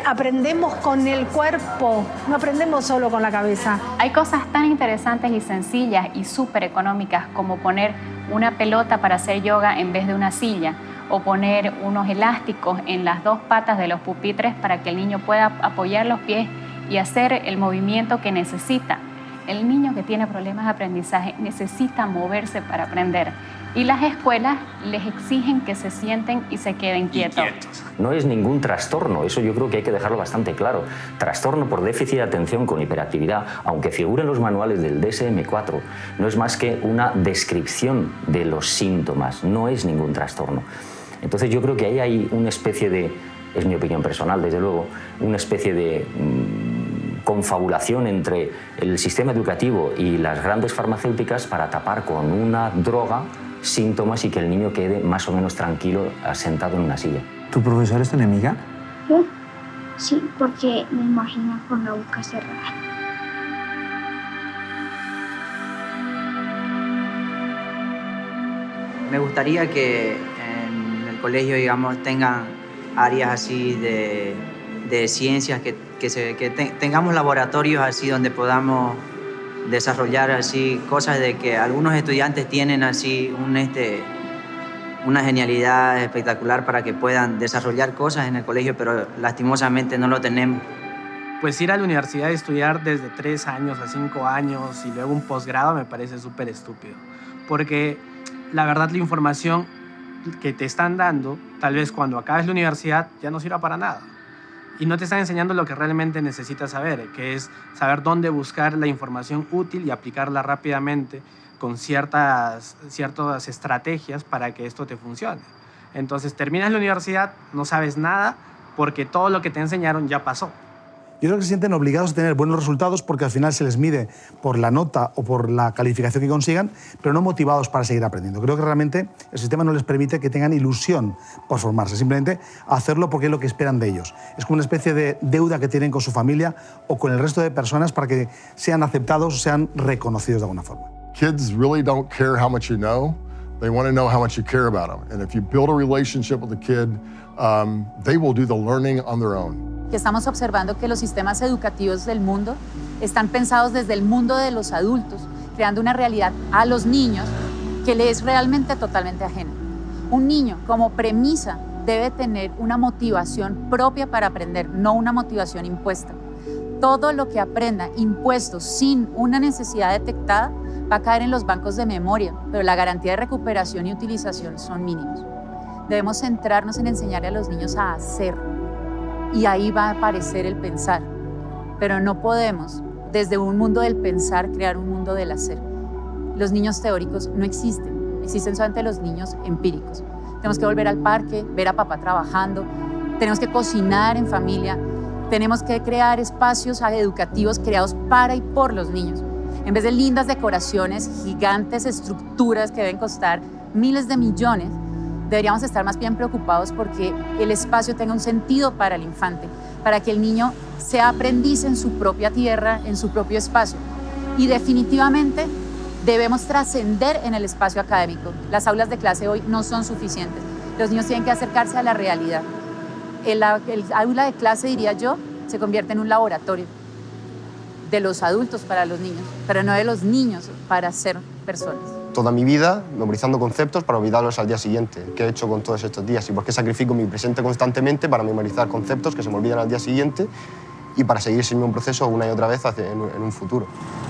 Aprendemos con el cuerpo, no aprendemos solo con la cabeza. Hay cosas tan interesantes y sencillas y súper económicas como poner una pelota para hacer yoga en vez de una silla, o poner unos elásticos en las 2 patas de los pupitres para que el niño pueda apoyar los pies y hacer el movimiento que necesita. El niño que tiene problemas de aprendizaje necesita moverse para aprender. Y las escuelas les exigen que se sienten y se queden quietos. No es ningún trastorno, eso yo creo que hay que dejarlo bastante claro. Trastorno por déficit de atención con hiperactividad, aunque figure en los manuales del DSM-4, no es más que una descripción de los síntomas, no es ningún trastorno. Entonces yo creo que ahí hay una especie de, es mi opinión personal desde luego, una especie de confabulación entre el sistema educativo y las grandes farmacéuticas para tapar con una droga síntomas y que el niño quede más o menos tranquilo sentado en una silla. ¿Tu profesor es tu enemiga? Sí, porque me imagino con la boca cerrada. Me gustaría que en el colegio, digamos, tengan áreas así de ciencias, que tengamos laboratorios así donde podamos desarrollar así cosas de que algunos estudiantes tienen así una genialidad espectacular para que puedan desarrollar cosas en el colegio, pero lastimosamente no lo tenemos. Pues ir a la universidad y estudiar desde 3 años a 5 años y luego un posgrado me parece súper estúpido, porque la verdad la información que te están dando, tal vez cuando acabes la universidad ya no sirva para nada. Y no te están enseñando lo que realmente necesitas saber, que es saber dónde buscar la información útil y aplicarla rápidamente con ciertas estrategias para que esto te funcione. Entonces terminas la universidad, no sabes nada, porque todo lo que te enseñaron ya pasó. Yo creo que se sienten obligados a tener buenos resultados porque al final se les mide por la nota o por la calificación que consigan, pero no motivados para seguir aprendiendo. Creo que realmente el sistema no les permite que tengan ilusión por formarse, simplemente hacerlo porque es lo que esperan de ellos. Es como una especie de deuda que tienen con su familia o con el resto de personas para que sean aceptados o sean reconocidos de alguna forma. Kids really don't care how much you know. They want to know how much you care about them. And if you build a relationship with the kid, they will do the learning on their own. Que estamos observando que los sistemas educativos del mundo están pensados desde el mundo de los adultos, creando una realidad a los niños que le es realmente totalmente ajena. Un niño, como premisa, debe tener una motivación propia para aprender, no una motivación impuesta. Todo lo que aprenda impuesto sin una necesidad detectada va a caer en los bancos de memoria, pero la garantía de recuperación y utilización son mínimos. Debemos centrarnos en enseñarle a los niños a hacer. Y ahí va a aparecer el pensar. Pero no podemos, desde un mundo del pensar, crear un mundo del hacer. Los niños teóricos no existen, existen solamente los niños empíricos. Tenemos que volver al parque, ver a papá trabajando, tenemos que cocinar en familia, tenemos que crear espacios educativos creados para y por los niños. En vez de lindas decoraciones, gigantes estructuras que deben costar miles de millones, deberíamos estar más bien preocupados porque el espacio tenga un sentido para el infante, para que el niño sea aprendiz en su propia tierra, en su propio espacio. Y definitivamente debemos trascender en el espacio académico. Las aulas de clase hoy no son suficientes. Los niños tienen que acercarse a la realidad. El aula de clase, diría yo, se convierte en un laboratorio de los adultos para los niños, pero no de los niños para ser personas. Toda mi vida memorizando conceptos para olvidarlos al día siguiente. ¿Qué he hecho con todos estos días? ¿Y por qué sacrifico mi presente constantemente para memorizar conceptos que se me olvidan al día siguiente y para seguir sin un proceso una y otra vez en un futuro?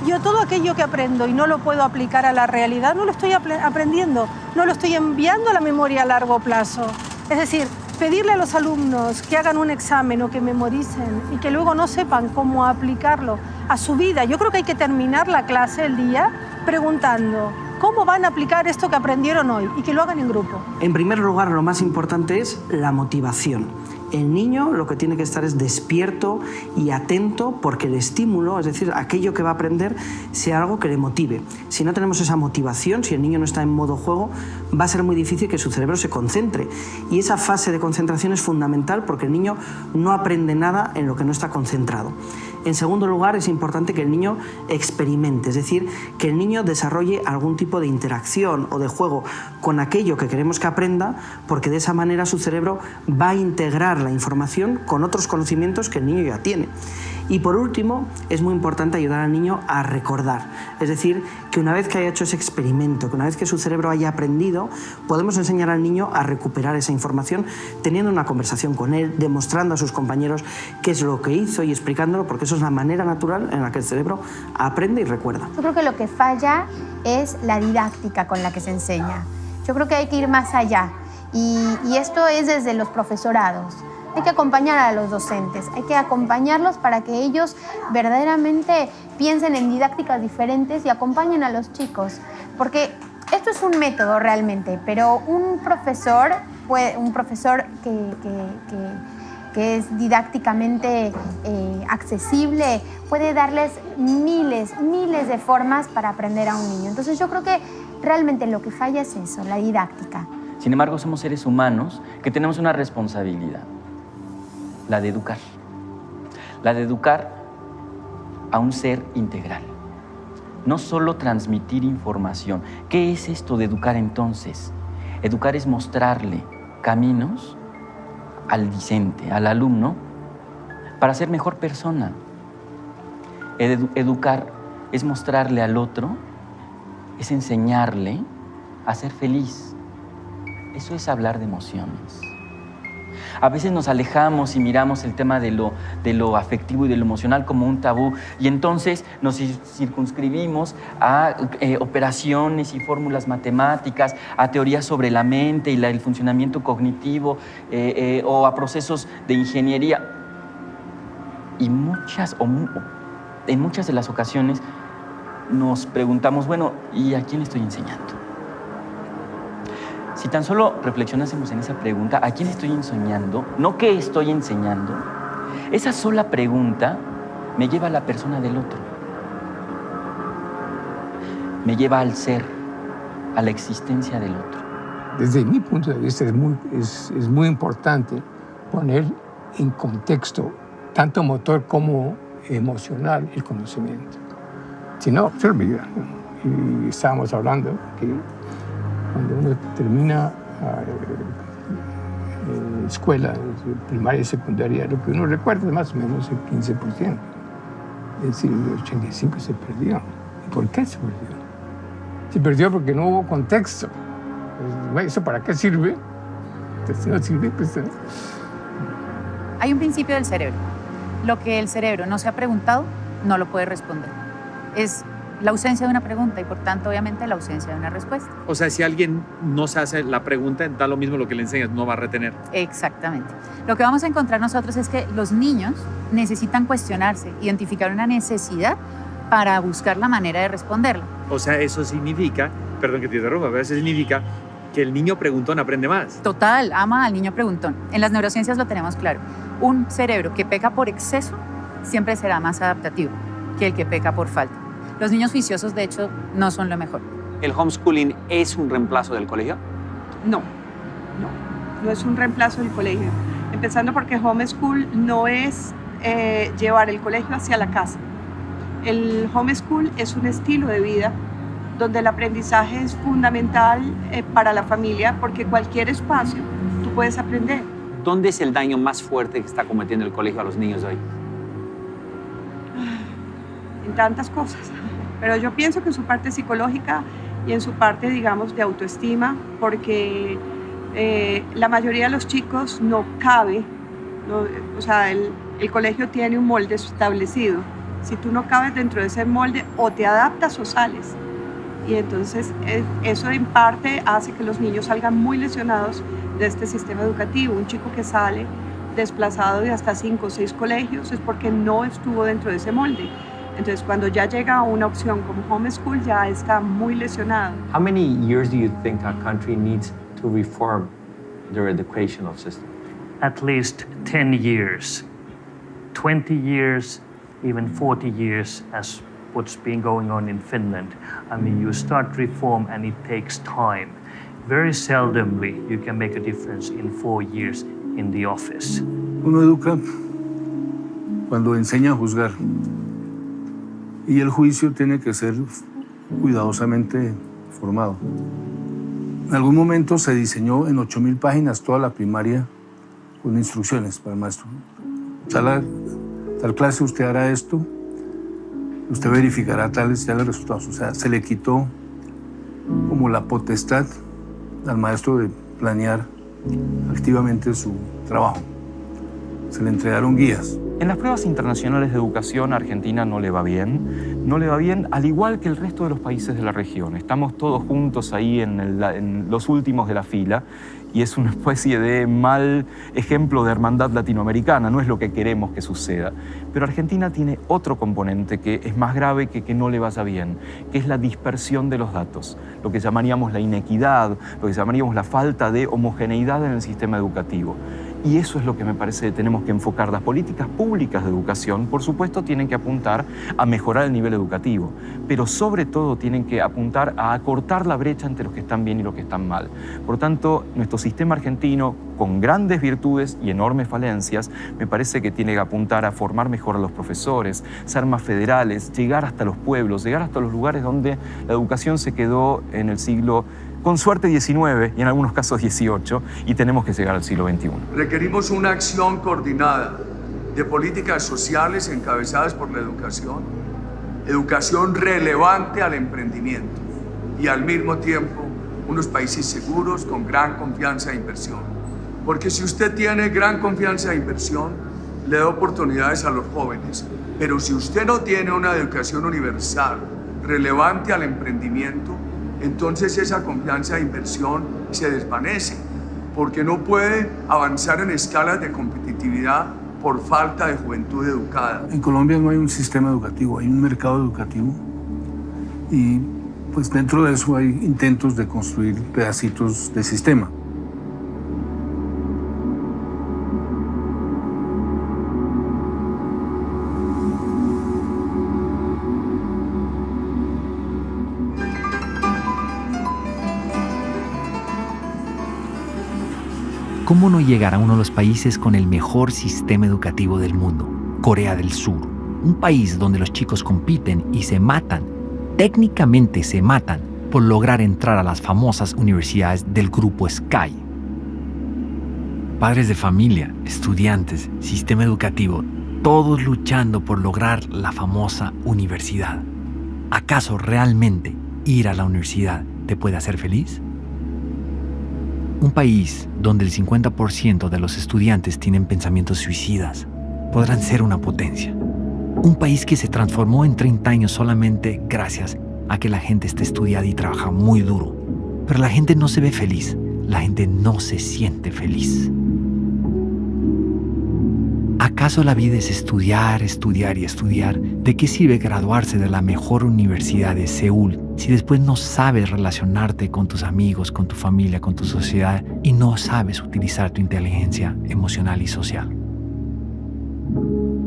Yo todo aquello que aprendo y no lo puedo aplicar a la realidad, no lo estoy aprendiendo, no lo estoy enviando a la memoria a largo plazo. Es decir, pedirle a los alumnos que hagan un examen o que memoricen y que luego no sepan cómo aplicarlo a su vida. Yo creo que hay que terminar la clase, el día, preguntando cómo van a aplicar esto que aprendieron hoy y que lo hagan en grupo. En primer lugar, lo más importante es la motivación. El niño lo que tiene que estar es despierto y atento porque el estímulo, es decir, aquello que va a aprender, sea algo que le motive. Si no tenemos esa motivación, si el niño no está en modo juego, va a ser muy difícil que su cerebro se concentre. Y esa fase de concentración es fundamental porque el niño no aprende nada en lo que no está concentrado. En segundo lugar, es importante que el niño experimente, es decir, que el niño desarrolle algún tipo de interacción o de juego con aquello que queremos que aprenda, porque de esa manera su cerebro va a integrar la información con otros conocimientos que el niño ya tiene. Y por último, es muy importante ayudar al niño a recordar, es decir, que una vez que haya hecho ese experimento, que una vez que su cerebro haya aprendido, podemos enseñar al niño a recuperar esa información teniendo una conversación con él, demostrando a sus compañeros qué es lo que hizo y explicándolo, porque eso es la manera natural en la que el cerebro aprende y recuerda. Yo creo que lo que falla es la didáctica con la que se enseña. Yo creo que hay que ir más allá y esto es desde los profesorados. Hay que acompañar a los docentes, hay que acompañarlos para que ellos verdaderamente piensen en didácticas diferentes y acompañen a los chicos. Porque esto es un método realmente, pero un profesor que es didácticamente accesible puede darles miles de formas para aprender a un niño. Entonces yo creo que realmente lo que falla es eso, la didáctica. Sin embargo, somos seres humanos que tenemos una responsabilidad. La de educar a un ser integral. No solo transmitir información. ¿Qué es esto de educar entonces? Educar es mostrarle caminos al discente, al alumno, para ser mejor persona. Educar es mostrarle al otro, es enseñarle a ser feliz. Eso es hablar de emociones. A veces nos alejamos y miramos el tema de lo afectivo y de lo emocional como un tabú y entonces nos circunscribimos a operaciones y fórmulas matemáticas, a teorías sobre la mente y el funcionamiento cognitivo o a procesos de ingeniería. Y en muchas de las ocasiones nos preguntamos, bueno, ¿y a quién estoy enseñando? Si tan solo reflexionásemos en esa pregunta, ¿a quién estoy enseñando? No qué estoy enseñando. Esa sola pregunta me lleva a la persona del otro. Me lleva al ser, a la existencia del otro. Desde mi punto de vista es muy importante poner en contexto, tanto motor como emocional, el conocimiento. Si no, se olvida. Y estábamos hablando que cuando uno termina escuela, primaria y secundaria, lo que uno recuerda es más o menos el 15%. Es decir, el 85% se perdió. ¿Y por qué se perdió? Se perdió porque no hubo contexto. ¿Eso para qué sirve? Entonces, no sirve, pues... Hay un principio del cerebro. Lo que el cerebro no se ha preguntado, no lo puede responder. Es la ausencia de una pregunta y, por tanto, obviamente, la ausencia de una respuesta. O sea, si alguien no se hace la pregunta, da lo mismo lo que le enseñas, no va a retener. Exactamente. Lo que vamos a encontrar nosotros es que los niños necesitan cuestionarse, identificar una necesidad para buscar la manera de responderla. O sea, eso significa, perdón que te interrumpa, pero eso significa que el niño preguntón aprende más. Total, ama al niño preguntón. En las neurociencias lo tenemos claro. Un cerebro que peca por exceso siempre será más adaptativo que el que peca por falta. Los niños juiciosos, de hecho, no son lo mejor. ¿El homeschooling es un reemplazo del colegio? No es un reemplazo del colegio. Empezando porque homeschool no es llevar el colegio hacia la casa. El homeschool es un estilo de vida donde el aprendizaje es fundamental para la familia porque cualquier espacio tú puedes aprender. ¿Dónde es el daño más fuerte que está cometiendo el colegio a los niños de hoy? en tantas cosas. Pero yo pienso que en su parte psicológica y en su parte, digamos, de autoestima, porque la mayoría de los chicos no cabe, o sea, el colegio tiene un molde establecido. Si tú no cabes dentro de ese molde, o te adaptas o sales. Y entonces eso en parte hace que los niños salgan muy lesionados de este sistema educativo. Un chico que sale desplazado de hasta 5 o 6 colegios es porque no estuvo dentro de ese molde. Entonces, cuando ya llega a una opción como homeschool, ya está muy lesionado. How many years do you think our country needs to reform their educational system? At least 10 years, 20 years, even 40 years, as what's been going on in Finland. I mean, you start reform and it takes time. Very seldomly you can make a difference in 4 years in the office. Uno educa cuando enseña a juzgar. Y el juicio tiene que ser cuidadosamente formado. En algún momento se diseñó en 8.000 páginas toda la primaria con instrucciones para el maestro. Tal clase usted hará esto, usted verificará tales resultados. O sea, se le quitó como la potestad al maestro de planear activamente su trabajo. Se le entregaron guías. En las pruebas internacionales de educación, Argentina no le va bien, al igual que el resto de los países de la región. Estamos todos juntos ahí en los últimos de la fila y es una especie de mal ejemplo de hermandad latinoamericana, no es lo que queremos que suceda. Pero Argentina tiene otro componente que es más grave que no le vaya bien, que es la dispersión de los datos, lo que llamaríamos la inequidad, lo que llamaríamos la falta de homogeneidad en el sistema educativo. Y eso es lo que me parece que tenemos que enfocar. Las políticas públicas de educación, por supuesto, tienen que apuntar a mejorar el nivel educativo, pero sobre todo tienen que apuntar a acortar la brecha entre los que están bien y los que están mal. Por tanto, nuestro sistema argentino, con grandes virtudes y enormes falencias, me parece que tiene que apuntar a formar mejor a los profesores, ser más federales, llegar hasta los pueblos, llegar hasta los lugares donde la educación se quedó en el siglo, con suerte, XIX y en algunos casos XVIII, y tenemos que llegar al siglo XXI. Requerimos una acción coordinada de políticas sociales encabezadas por la educación relevante al emprendimiento y al mismo tiempo unos países seguros con gran confianza de inversión. Porque si usted tiene gran confianza de inversión, le da oportunidades a los jóvenes, pero si usted no tiene una educación universal relevante al emprendimiento, entonces esa confianza de inversión se desvanece, porque no puede avanzar en escalas de competitividad por falta de juventud educada. En Colombia no hay un sistema educativo, hay un mercado educativo y pues dentro de eso hay intentos de construir pedacitos de sistema. ¿Cómo no llegar a uno de los países con el mejor sistema educativo del mundo? Corea del Sur, un país donde los chicos compiten y se matan, técnicamente se matan, por lograr entrar a las famosas universidades del grupo SKY. Padres de familia, estudiantes, sistema educativo, todos luchando por lograr la famosa universidad. ¿Acaso realmente ir a la universidad te puede hacer feliz? Un país donde el 50% de los estudiantes tienen pensamientos suicidas podrán ser una potencia. Un país que se transformó en 30 años solamente gracias a que la gente está estudiada y trabaja muy duro. Pero la gente no se ve feliz, la gente no se siente feliz. ¿Acaso la vida es estudiar, estudiar y estudiar? ¿De qué sirve graduarse de la mejor universidad de Seúl si después no sabes relacionarte con tus amigos, con tu familia, con tu sociedad y no sabes utilizar tu inteligencia emocional y social?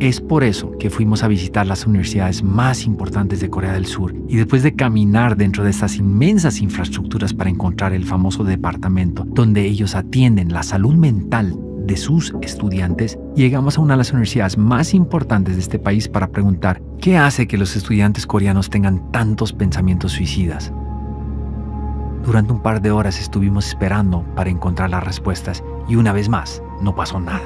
Es por eso que fuimos a visitar las universidades más importantes de Corea del Sur y después de caminar dentro de estas inmensas infraestructuras para encontrar el famoso departamento donde ellos atienden la salud mental de sus estudiantes, llegamos a una de las universidades más importantes de este país para preguntar ¿qué hace que los estudiantes coreanos tengan tantos pensamientos suicidas? Durante un par de horas estuvimos esperando para encontrar las respuestas y una vez más no pasó nada.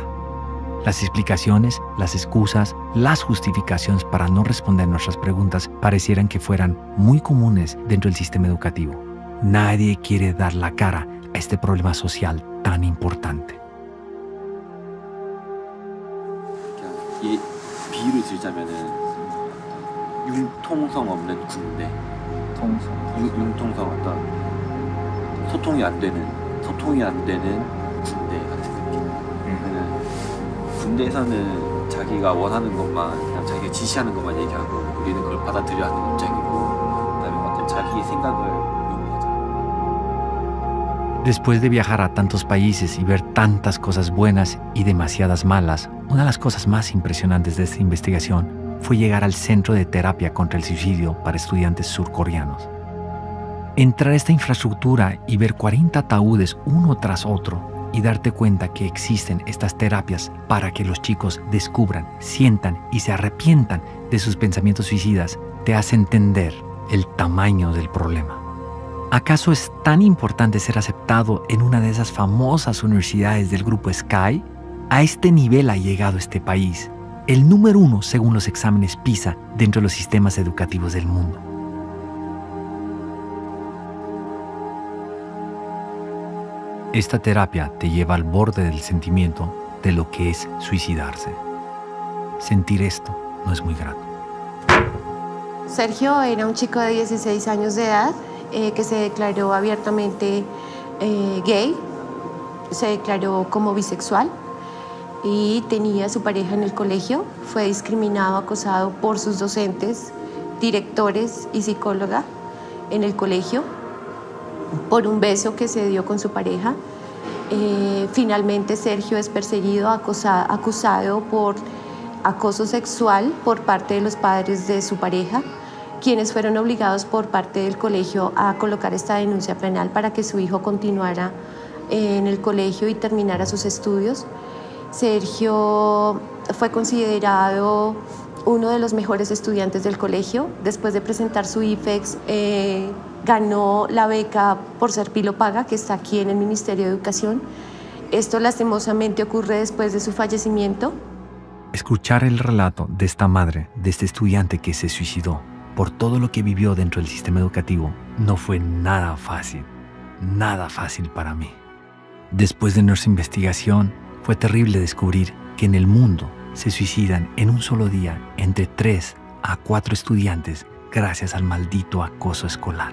Las explicaciones, las excusas, las justificaciones para no responder nuestras preguntas parecieran que fueran muy comunes dentro del sistema educativo. Nadie quiere dar la cara a este problema social tan importante. 이 비유를 들자면은 융통성 없는 군대, 융통성 어떤 소통이 안 되는 군대 같은 느낌. 그러면은 군대에서는 자기가 원하는 것만, 그냥 자기가 지시하는 것만 얘기하고 우리는 그걸 받아들여야 하는 입장이고, 그다음에 어떤 자기의 생각을 Después de viajar a tantos países y ver tantas cosas buenas y demasiadas malas, una de las cosas más impresionantes de esta investigación fue llegar al Centro de Terapia contra el Suicidio para Estudiantes Surcoreanos. Entrar a esta infraestructura y ver 40 ataúdes uno tras otro y darte cuenta que existen estas terapias para que los chicos descubran, sientan y se arrepientan de sus pensamientos suicidas, te hace entender el tamaño del problema. ¿Acaso es tan importante ser aceptado en una de esas famosas universidades del grupo Sky? A este nivel ha llegado este país, el número 1 según los exámenes PISA dentro de los sistemas educativos del mundo. Esta terapia te lleva al borde del sentimiento de lo que es suicidarse. Sentir esto no es muy grato. Sergio era un chico de 16 años de edad que se declaró abiertamente gay, se declaró como bisexual y tenía a su pareja en el colegio. Fue discriminado, acosado por sus docentes, directores y psicóloga en el colegio por un beso que se dio con su pareja. Finalmente Sergio es perseguido, acusado por acoso sexual por parte de los padres de su pareja, quienes fueron obligados por parte del colegio a colocar esta denuncia penal para que su hijo continuara en el colegio y terminara sus estudios. Sergio fue considerado uno de los mejores estudiantes del colegio. Después de presentar su IFEX, ganó la beca por ser Pilopaga, que está aquí en el Ministerio de Educación. Esto lastimosamente ocurre después de su fallecimiento. Escuchar el relato de esta madre, de este estudiante que se suicidó, por todo lo que vivió dentro del sistema educativo, no fue nada fácil para mí. Después de nuestra investigación, fue terrible descubrir que en el mundo se suicidan en un solo día entre 3 a 4 estudiantes gracias al maldito acoso escolar.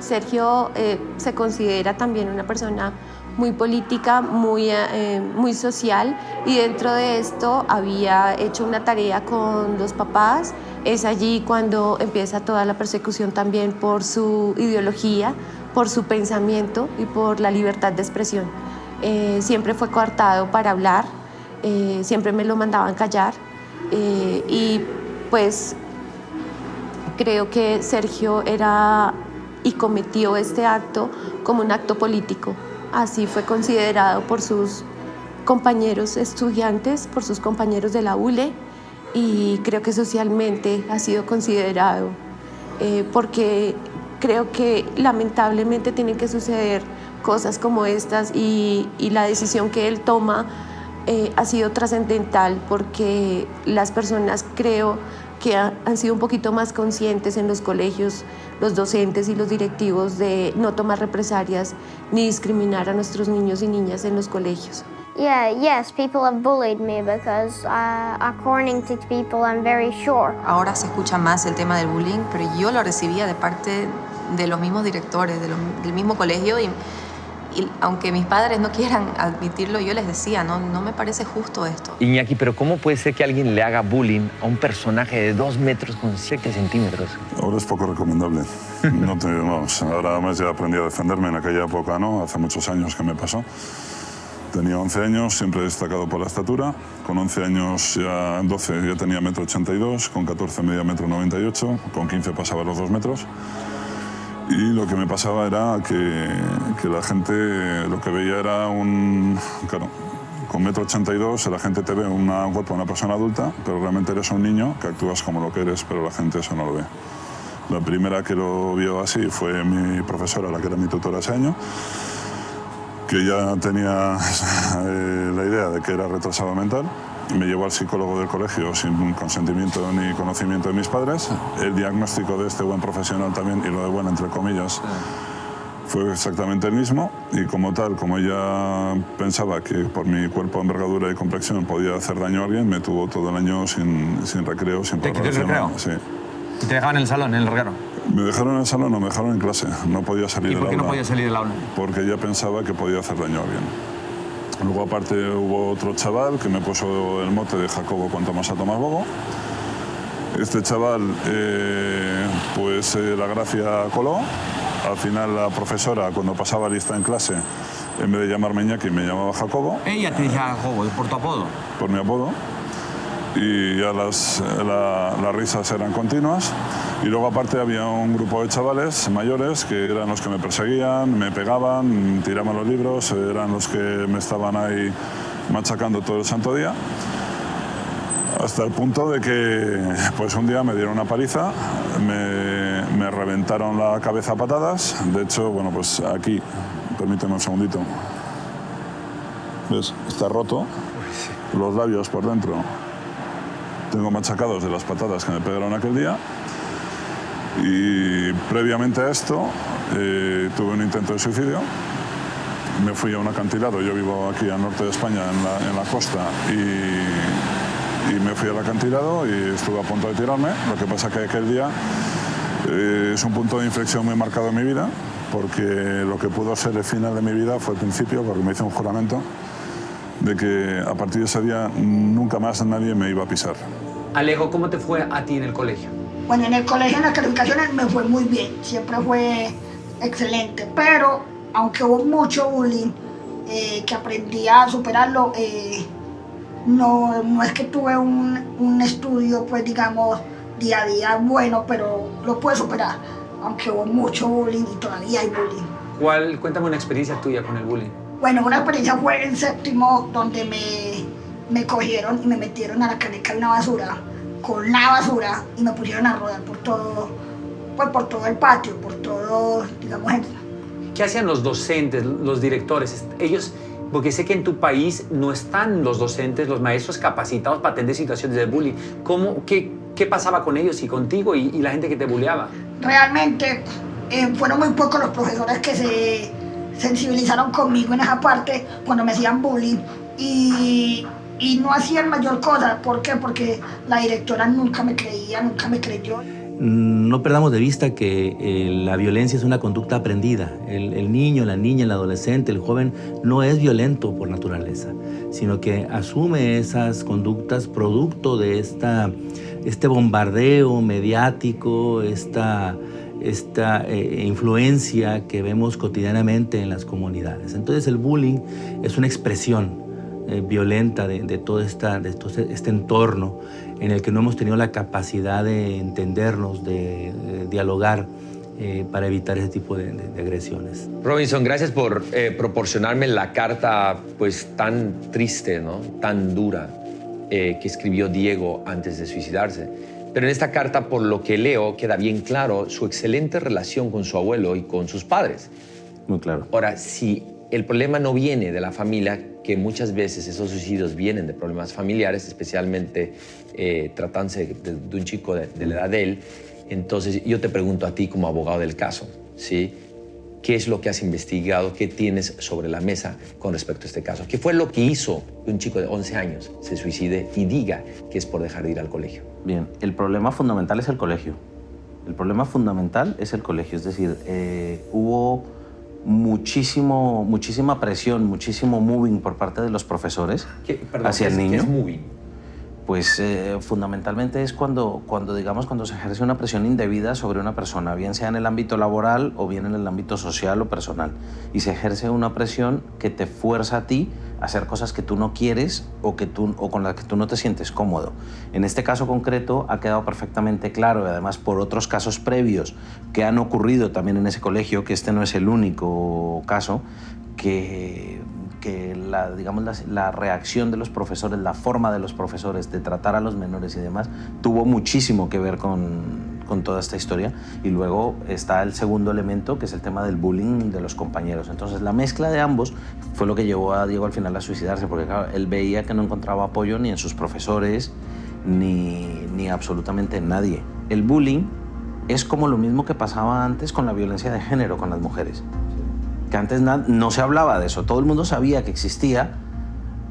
Sergio se considera también una persona muy política, muy social, y dentro de esto había hecho una tarea con los papás. Es allí cuando empieza toda la persecución también por su ideología, por su pensamiento y por la libertad de expresión. Siempre fue coartado para hablar, siempre me lo mandaban callar y pues creo que Sergio era y cometió este acto como un acto político. Así fue considerado por sus compañeros estudiantes, por sus compañeros de la ULE, y creo que socialmente ha sido considerado porque creo que lamentablemente tienen que suceder cosas como estas y la decisión que él toma ha sido trascendental porque las personas creo que han sido un poquito más conscientes en los colegios, los docentes y los directivos de no tomar represalias ni discriminar a nuestros niños y niñas en los colegios. Yes, people have bullied me because according to people I'm very short. Ahora se escucha más el tema del bullying, pero yo lo recibía de parte de los mismos directores, del mismo colegio y aunque mis padres no quieran admitirlo, yo les decía, no me parece justo esto. Iñaki, pero ¿cómo puede ser que alguien le haga bullying a un personaje de 2 metros con 7 centímetros? Ahora es poco recomendable. Ahora más ya aprendí a defenderme, en aquella época no, hace muchos años que me pasó. Tenía 11 años, siempre he destacado por la estatura. Con 11 años, ya 12 ya tenía 1,82 m, con 14 medía 1,98 m, con 15 pasaba los 2 metros. Y lo que me pasaba era que la gente lo que veía era claro, con 1,82 m la gente te ve un cuerpo de una persona adulta, pero realmente eres un niño que actúas como lo que eres, pero la gente eso no lo ve. La primera que lo vio así fue mi profesora, la que era mi tutora ese año, que ya tenía la idea de que era retrasado mental. Me llevó al psicólogo del colegio sin consentimiento ni conocimiento de mis padres. El diagnóstico de este buen profesional también, y lo de bueno entre comillas, fue exactamente el mismo. Y como tal, como ella pensaba que por mi cuerpo, envergadura y complexión podía hacer daño a alguien, me tuvo todo el año sin recreo, sin ¿Te quitó el recreo? Sí. ¿Y te dejaban en el salón, en el recreo? Me dejaron en el salón, no, me dejaron en clase. No podía salir del aula. ¿Y por qué no podía salir del aula? Porque ella pensaba que podía hacer daño a alguien. Luego, aparte, hubo otro chaval que me puso el mote de Jacobo cuanto más a Tomás Bobo. Este chaval, pues la gracia coló. Al final, la profesora, cuando pasaba lista en clase, en vez de llamarme Iñaki, me llamaba Jacobo. Ella te decía Jacobo, ¿por tu apodo? Por mi apodo. Y ya las risas eran continuas. Y luego, aparte, había un grupo de chavales mayores que eran los que me perseguían, me pegaban, tiraban los libros, eran los que me estaban ahí machacando todo el santo día. Hasta el punto de que pues un día me dieron una paliza, me reventaron la cabeza a patadas. De hecho, bueno, pues aquí, permíteme un segundito. ¿Ves? Está roto, los labios por dentro. Tengo machacados de las patadas que me pegaron aquel día. Y previamente a esto tuve un intento de suicidio. Me fui a un acantilado, yo vivo aquí al norte de España, en la costa, y me fui al acantilado y estuve a punto de tirarme. Lo que pasa que aquel día es un punto de inflexión muy marcado en mi vida, porque lo que pudo ser el final de mi vida fue el principio, porque me hice un juramento de que a partir de ese día nunca más nadie me iba a pisar. Alejo, ¿cómo te fue a ti en el colegio? Bueno, en el colegio, en las calificaciones me fue muy bien, siempre fue excelente, pero aunque hubo mucho bullying, que aprendí a superarlo, no es que tuve un estudio, pues digamos, día a día bueno, pero lo pude superar, aunque hubo mucho bullying y todavía hay bullying. Cuéntame una experiencia tuya con el bullying. Bueno, una experiencia fue en séptimo, donde me cogieron y me metieron a la caneca de una basura, con la basura, y me pusieron a rodar por todo el patio, por todo, digamos. ¿Qué hacían los docentes, los directores? Ellos, porque sé que en tu país no están los docentes, los maestros capacitados para atender situaciones de bullying. ¿Qué pasaba con ellos y contigo y la gente que te bulleaba? Realmente fueron muy pocos los profesores que se sensibilizaron conmigo en esa parte cuando me hacían bullying, y no hacían mayor cosa. ¿Por qué? Porque la directora nunca me creía, nunca me creyó. No perdamos de vista que la violencia es una conducta aprendida. El niño, la niña, el adolescente, el joven no es violento por naturaleza, sino que asume esas conductas producto de este bombardeo mediático, esta influencia que vemos cotidianamente en las comunidades. Entonces el bullying es una expresión violenta de todo este entorno en el que no hemos tenido la capacidad de entendernos, de dialogar para evitar ese tipo de agresiones. Robinson, gracias por proporcionarme la carta pues tan triste, ¿no? Tan dura que escribió Diego antes de suicidarse. Pero en esta carta, por lo que leo, queda bien claro su excelente relación con su abuelo y con sus padres. Muy claro. Ahora, si el problema no viene de la familia, que muchas veces esos suicidios vienen de problemas familiares, especialmente tratándose de un chico de la edad de él, entonces yo te pregunto a ti como abogado del caso, ¿sí? ¿Qué es lo que has investigado? ¿Qué tienes sobre la mesa con respecto a este caso? ¿Qué fue lo que hizo que un chico de 11 años se suicide y diga que es por dejar de ir al colegio? Bien, el problema fundamental es el colegio. El problema fundamental es el colegio, es decir, hubo muchísima presión, muchísimo moving por parte de los profesores hacia el niño. ¿Qué es moving? Pues fundamentalmente es cuando se ejerce una presión indebida sobre una persona, bien sea en el ámbito laboral o bien en el ámbito social o personal. Y se ejerce una presión que te fuerza a ti a hacer cosas que tú no quieres o con las que tú no te sientes cómodo. En este caso concreto ha quedado perfectamente claro, y además por otros casos previos que han ocurrido también en ese colegio, que este no es el único caso, que la reacción de los profesores, la forma de los profesores de tratar a los menores y demás, tuvo muchísimo que ver con con toda esta historia. Y luego está el segundo elemento, que es el tema del bullying de los compañeros. Entonces la mezcla de ambos fue lo que llevó a Diego al final a suicidarse, porque claro, él veía que no encontraba apoyo ni en sus profesores, ni absolutamente en nadie. El bullying es como lo mismo que pasaba antes con la violencia de género con las mujeres. Que antes no se hablaba de eso, todo el mundo sabía que existía,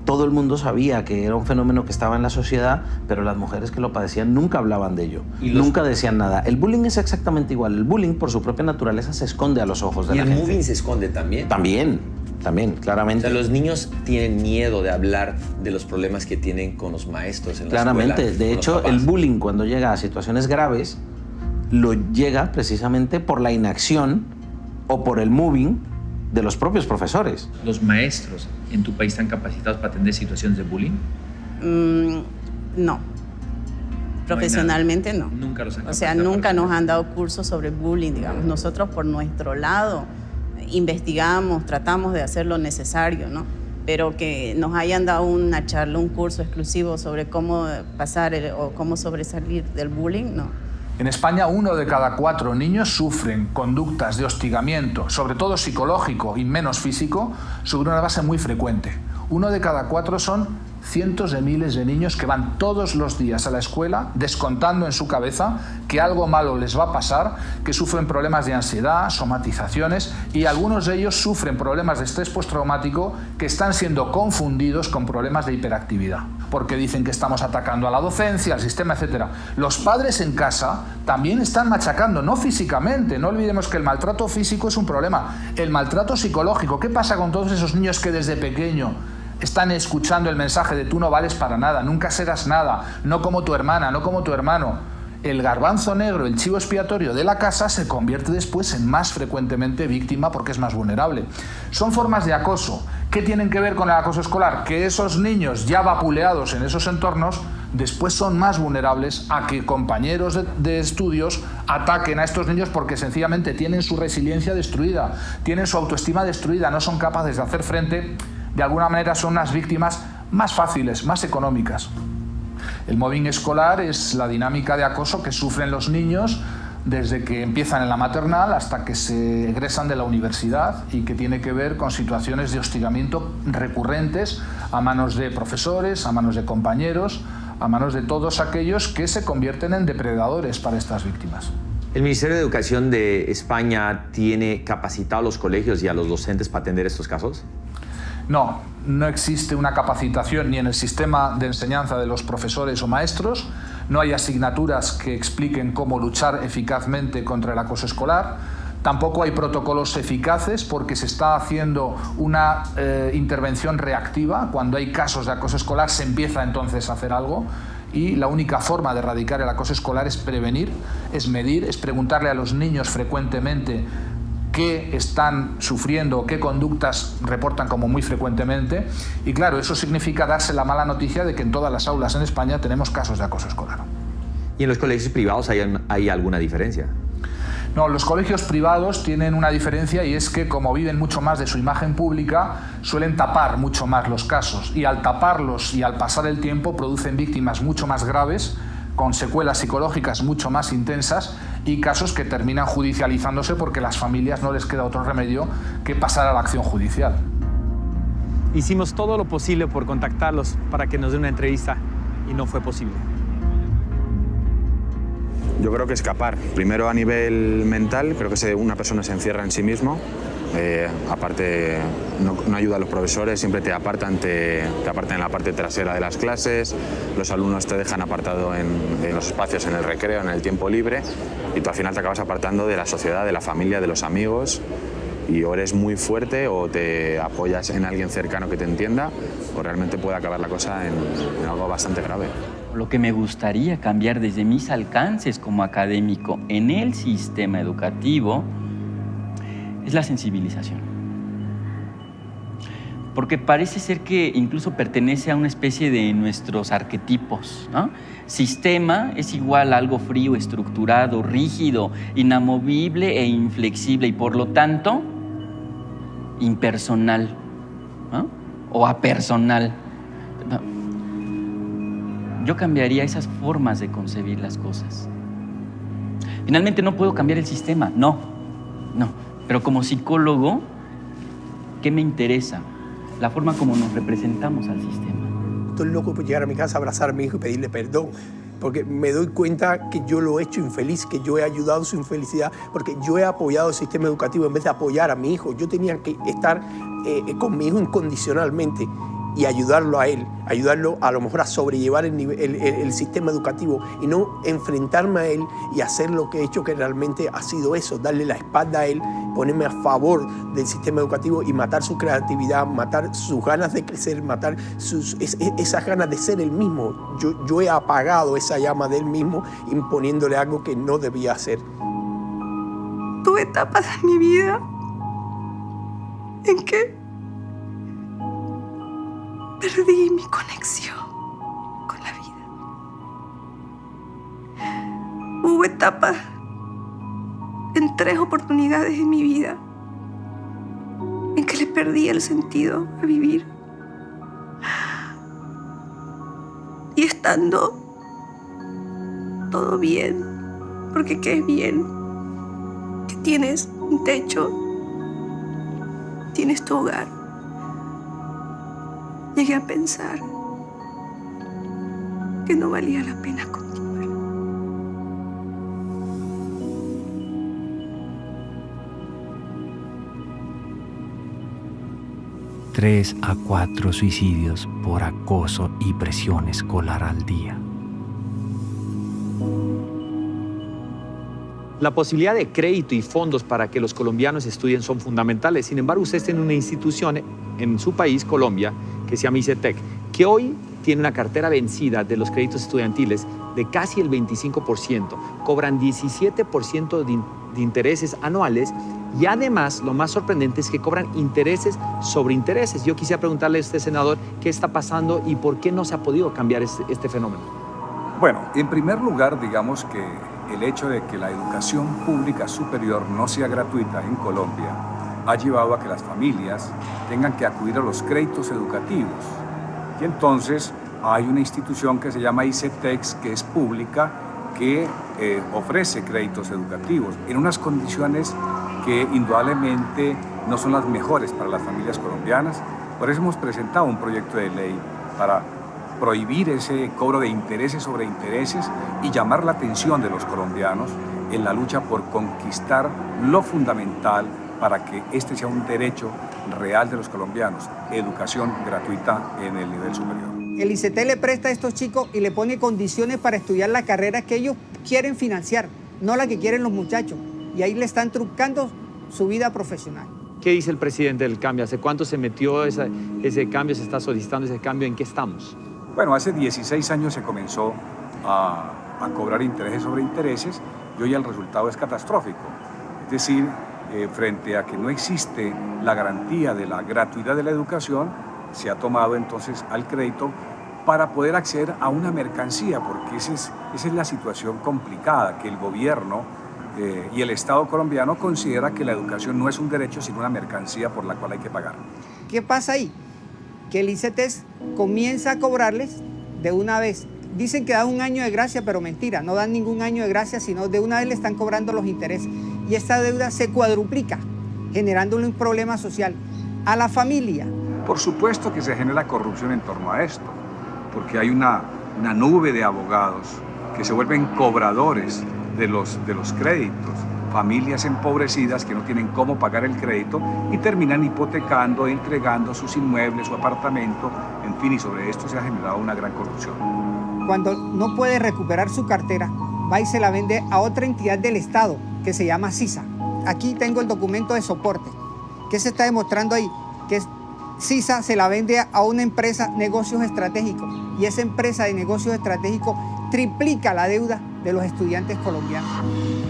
todo el mundo sabía que era un fenómeno que estaba en la sociedad, pero las mujeres que lo padecían nunca hablaban de ello, nunca decían nada. El bullying es exactamente igual, el bullying por su propia naturaleza se esconde a los ojos de la gente. ¿Y el mobbing se esconde también? También, claramente. O sea, los niños tienen miedo de hablar de los problemas que tienen con los maestros en la claramente. escuela. De hecho, el bullying cuando llega a situaciones graves, lo llega precisamente por la inacción o por el moving de los propios profesores. ¿Los maestros en tu país están capacitados para atender situaciones de bullying? No. Profesionalmente no. Nunca los han capacitado. O sea, nunca nos han dado cursos sobre bullying, digamos. Nosotros por nuestro lado investigamos, tratamos de hacer lo necesario, ¿no? Pero que nos hayan dado una charla, un curso exclusivo sobre cómo pasar o cómo sobresalir del bullying, no. En España, 1 de cada 4 niños sufren conductas de hostigamiento, sobre todo psicológico y menos físico, sobre una base muy frecuente. 1 de cada 4 son cientos de miles de niños que van todos los días a la escuela descontando en su cabeza que algo malo les va a pasar, que sufren problemas de ansiedad, somatizaciones, y algunos de ellos sufren problemas de estrés postraumático que están siendo confundidos con problemas de hiperactividad, porque dicen que estamos atacando a la docencia, al sistema, etc. Los padres en casa también están machacando, no físicamente, no olvidemos que el maltrato físico es un problema, el maltrato psicológico. ¿Qué pasa con todos esos niños que desde pequeño están escuchando el mensaje de tú no vales para nada, nunca serás nada, no como tu hermana, no como tu hermano? El garbanzo negro, el chivo expiatorio de la casa, se convierte después en más frecuentemente víctima porque es más vulnerable. Son formas de acoso. ¿Qué tienen que ver con el acoso escolar? Que esos niños ya vapuleados en esos entornos después son más vulnerables a que compañeros de estudios ataquen a estos niños porque sencillamente tienen su resiliencia destruida, tienen su autoestima destruida, no son capaces de hacer frente. De alguna manera son unas víctimas más fáciles, más económicas. El mobbing escolar es la dinámica de acoso que sufren los niños desde que empiezan en la maternal hasta que se egresan de la universidad, y que tiene que ver con situaciones de hostigamiento recurrentes a manos de profesores, a manos de compañeros, a manos de todos aquellos que se convierten en depredadores para estas víctimas. ¿El Ministerio de Educación de España tiene capacitado a los colegios y a los docentes para atender estos casos? No, no existe una capacitación ni en el sistema de enseñanza de los profesores o maestros, no hay asignaturas que expliquen cómo luchar eficazmente contra el acoso escolar, tampoco hay protocolos eficaces porque se está haciendo una intervención reactiva. Cuando hay casos de acoso escolar se empieza entonces a hacer algo, y la única forma de erradicar el acoso escolar es prevenir, es medir, es preguntarle a los niños frecuentemente qué están sufriendo, qué conductas reportan como muy frecuentemente, y claro, eso significa darse la mala noticia de que en todas las aulas en España tenemos casos de acoso escolar. ¿Y en los colegios privados hay alguna diferencia? No, los colegios privados tienen una diferencia, y es que como viven mucho más de su imagen pública, suelen tapar mucho más los casos, y al taparlos y al pasar el tiempo producen víctimas mucho más graves, con secuelas psicológicas mucho más intensas, y casos que terminan judicializándose porque a las familias no les queda otro remedio que pasar a la acción judicial. Hicimos todo lo posible por contactarlos para que nos den una entrevista y no fue posible. Yo creo que escapar. Primero a nivel mental, creo que una persona se encierra en sí mismo. Aparte, no ayuda a los profesores, siempre te apartan en la parte trasera de las clases, los alumnos te dejan apartado en los espacios, en el recreo, en el tiempo libre, y tú al final te acabas apartando de la sociedad, de la familia, de los amigos, y o eres muy fuerte o te apoyas en alguien cercano que te entienda, o realmente puede acabar la cosa en algo bastante grave. Lo que me gustaría cambiar desde mis alcances como académico en el sistema educativo es la sensibilización. Porque parece ser que incluso pertenece a una especie de nuestros arquetipos, ¿no? Sistema es igual a algo frío, estructurado, rígido, inamovible e inflexible, y por lo tanto impersonal, ¿no? O apersonal. Yo cambiaría esas formas de concebir las cosas. Finalmente no puedo cambiar el sistema, no. Pero como psicólogo, ¿qué me interesa? La forma como nos representamos al sistema. Estoy loco por llegar a mi casa, abrazar a mi hijo y pedirle perdón, porque me doy cuenta que yo lo he hecho infeliz, que yo he ayudado su infelicidad, porque yo he apoyado el sistema educativo en vez de apoyar a mi hijo. Yo tenía que estar con mi hijo incondicionalmente y ayudarlo a él, ayudarlo a lo mejor a sobrellevar el sistema educativo y no enfrentarme a él y hacer lo que he hecho, que realmente ha sido eso, darle la espalda a él, ponerme a favor del sistema educativo y matar su creatividad, matar sus ganas de crecer, matar esas ganas de ser él mismo. Yo he apagado esa llama de él mismo imponiéndole algo que no debía hacer. Tuve etapas en mi vida en que perdí mi conexión con la vida. Hubo etapas en 3 oportunidades en mi vida en que le perdí el sentido a vivir. Y estando todo bien, porque ¿qué es bien? Que tienes un techo, tienes tu hogar. Llegué a pensar que no valía la pena continuar. Tres a 4 suicidios por acoso y presión escolar al día. La posibilidad de crédito y fondos para que los colombianos estudien son fundamentales. Sin embargo, usted está en una institución en su país, Colombia, que se llama ICETEC, que hoy tiene una cartera vencida de los créditos estudiantiles de casi el 25%. Cobran 17% de intereses anuales y además, lo más sorprendente es que cobran intereses sobre intereses. Yo quisiera preguntarle a usted, senador, qué está pasando y por qué no se ha podido cambiar este fenómeno. Bueno, en primer lugar, digamos que el hecho de que la educación pública superior no sea gratuita en Colombia ha llevado a que las familias tengan que acudir a los créditos educativos. Y entonces hay una institución que se llama ICETEX, que es pública, que ofrece créditos educativos en unas condiciones que indudablemente no son las mejores para las familias colombianas. Por eso hemos presentado un proyecto de ley para prohibir ese cobro de intereses sobre intereses y llamar la atención de los colombianos en la lucha por conquistar lo fundamental para que este sea un derecho real de los colombianos, educación gratuita en el nivel superior. El ICETEC le presta a estos chicos y le pone condiciones para estudiar la carrera que ellos quieren financiar, no la que quieren los muchachos. Y ahí le están truncando su vida profesional. ¿Qué dice el presidente del cambio? ¿Hace cuánto se metió ese cambio? ¿Se está solicitando ese cambio? ¿En qué estamos? Bueno, hace 16 años se comenzó a cobrar intereses sobre intereses y hoy el resultado es catastrófico. Es decir, frente a que no existe la garantía de la gratuidad de la educación, se ha tomado entonces al crédito para poder acceder a una mercancía, porque esa es la situación complicada, que el gobierno y el Estado colombiano considera que la educación no es un derecho, sino una mercancía por la cual hay que pagar. ¿Qué pasa ahí? Que el ICETEX comienza a cobrarles de una vez. Dicen que dan un año de gracia, pero mentira, no dan ningún año de gracia, sino de una vez le están cobrando los intereses. Y esta deuda se cuadruplica, generándole un problema social a la familia. Por supuesto que se genera corrupción en torno a esto, porque hay una nube de abogados que se vuelven cobradores de los créditos, familias empobrecidas que no tienen cómo pagar el crédito y terminan hipotecando, entregando sus inmuebles, su apartamento, en fin, y sobre esto se ha generado una gran corrupción. Cuando no puede recuperar su cartera, va y se la vende a otra entidad del Estado que se llama CISA. Aquí tengo el documento de soporte. ¿Qué se está demostrando ahí? Que CISA se la vende a una empresa negocios estratégicos y esa empresa de negocios estratégicos triplica la deuda de los estudiantes colombianos.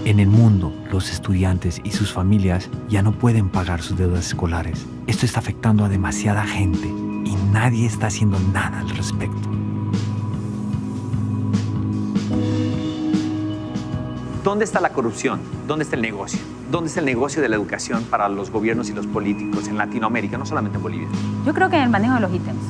En el mundo, los estudiantes y sus familias ya no pueden pagar sus deudas escolares. Esto está afectando a demasiada gente y nadie está haciendo nada al respecto. ¿Dónde está la corrupción? ¿Dónde está el negocio? ¿Dónde está el negocio de la educación para los gobiernos y los políticos en Latinoamérica, no solamente en Bolivia? Yo creo que en el manejo de los ítems.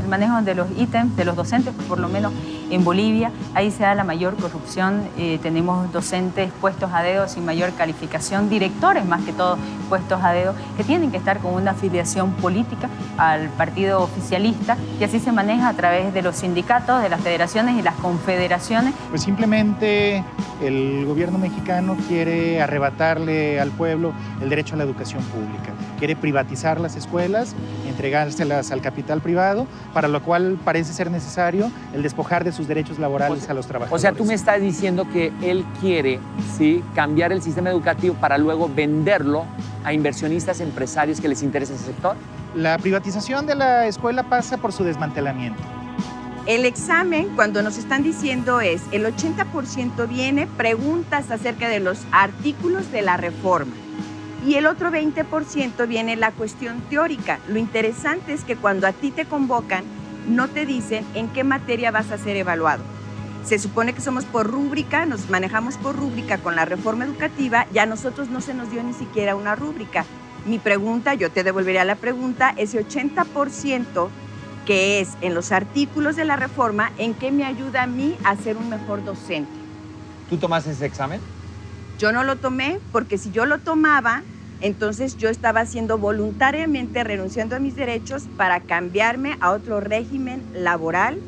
el manejo de los ítems, de los docentes, por lo menos en Bolivia, ahí se da la mayor corrupción. Tenemos docentes puestos a dedo sin mayor calificación, directores más que todo puestos a dedo, que tienen que estar con una afiliación política al partido oficialista, y así se maneja a través de los sindicatos, de las federaciones y las confederaciones. Pues simplemente el gobierno mexicano quiere arrebatarle al pueblo el derecho a la educación pública. Quiere privatizar las escuelas, entregárselas al capital privado, para lo cual parece ser necesario el despojar de sus derechos laborales a los trabajadores. O sea, tú me estás diciendo que él quiere, ¿sí?, cambiar el sistema educativo para luego venderlo a inversionistas, empresarios que les interesa ese sector. La privatización de la escuela pasa por su desmantelamiento. El examen, cuando nos están diciendo es, el 80% viene preguntas acerca de los artículos de la reforma y el otro 20% viene la cuestión teórica. Lo interesante es que cuando a ti te convocan, no te dicen en qué materia vas a ser evaluado. Se supone que somos por rúbrica, nos manejamos por rúbrica con la reforma educativa, y a nosotros no se nos dio ni siquiera una rúbrica. Mi pregunta, yo te devolvería la pregunta, ese 80% que es en los artículos de la reforma, ¿en qué me ayuda a mí a ser un mejor docente? ¿Tú tomaste ese examen? Yo no lo tomé porque si yo lo tomaba, entonces yo estaba haciendo voluntariamente, renunciando a mis derechos para cambiarme a otro régimen laboral,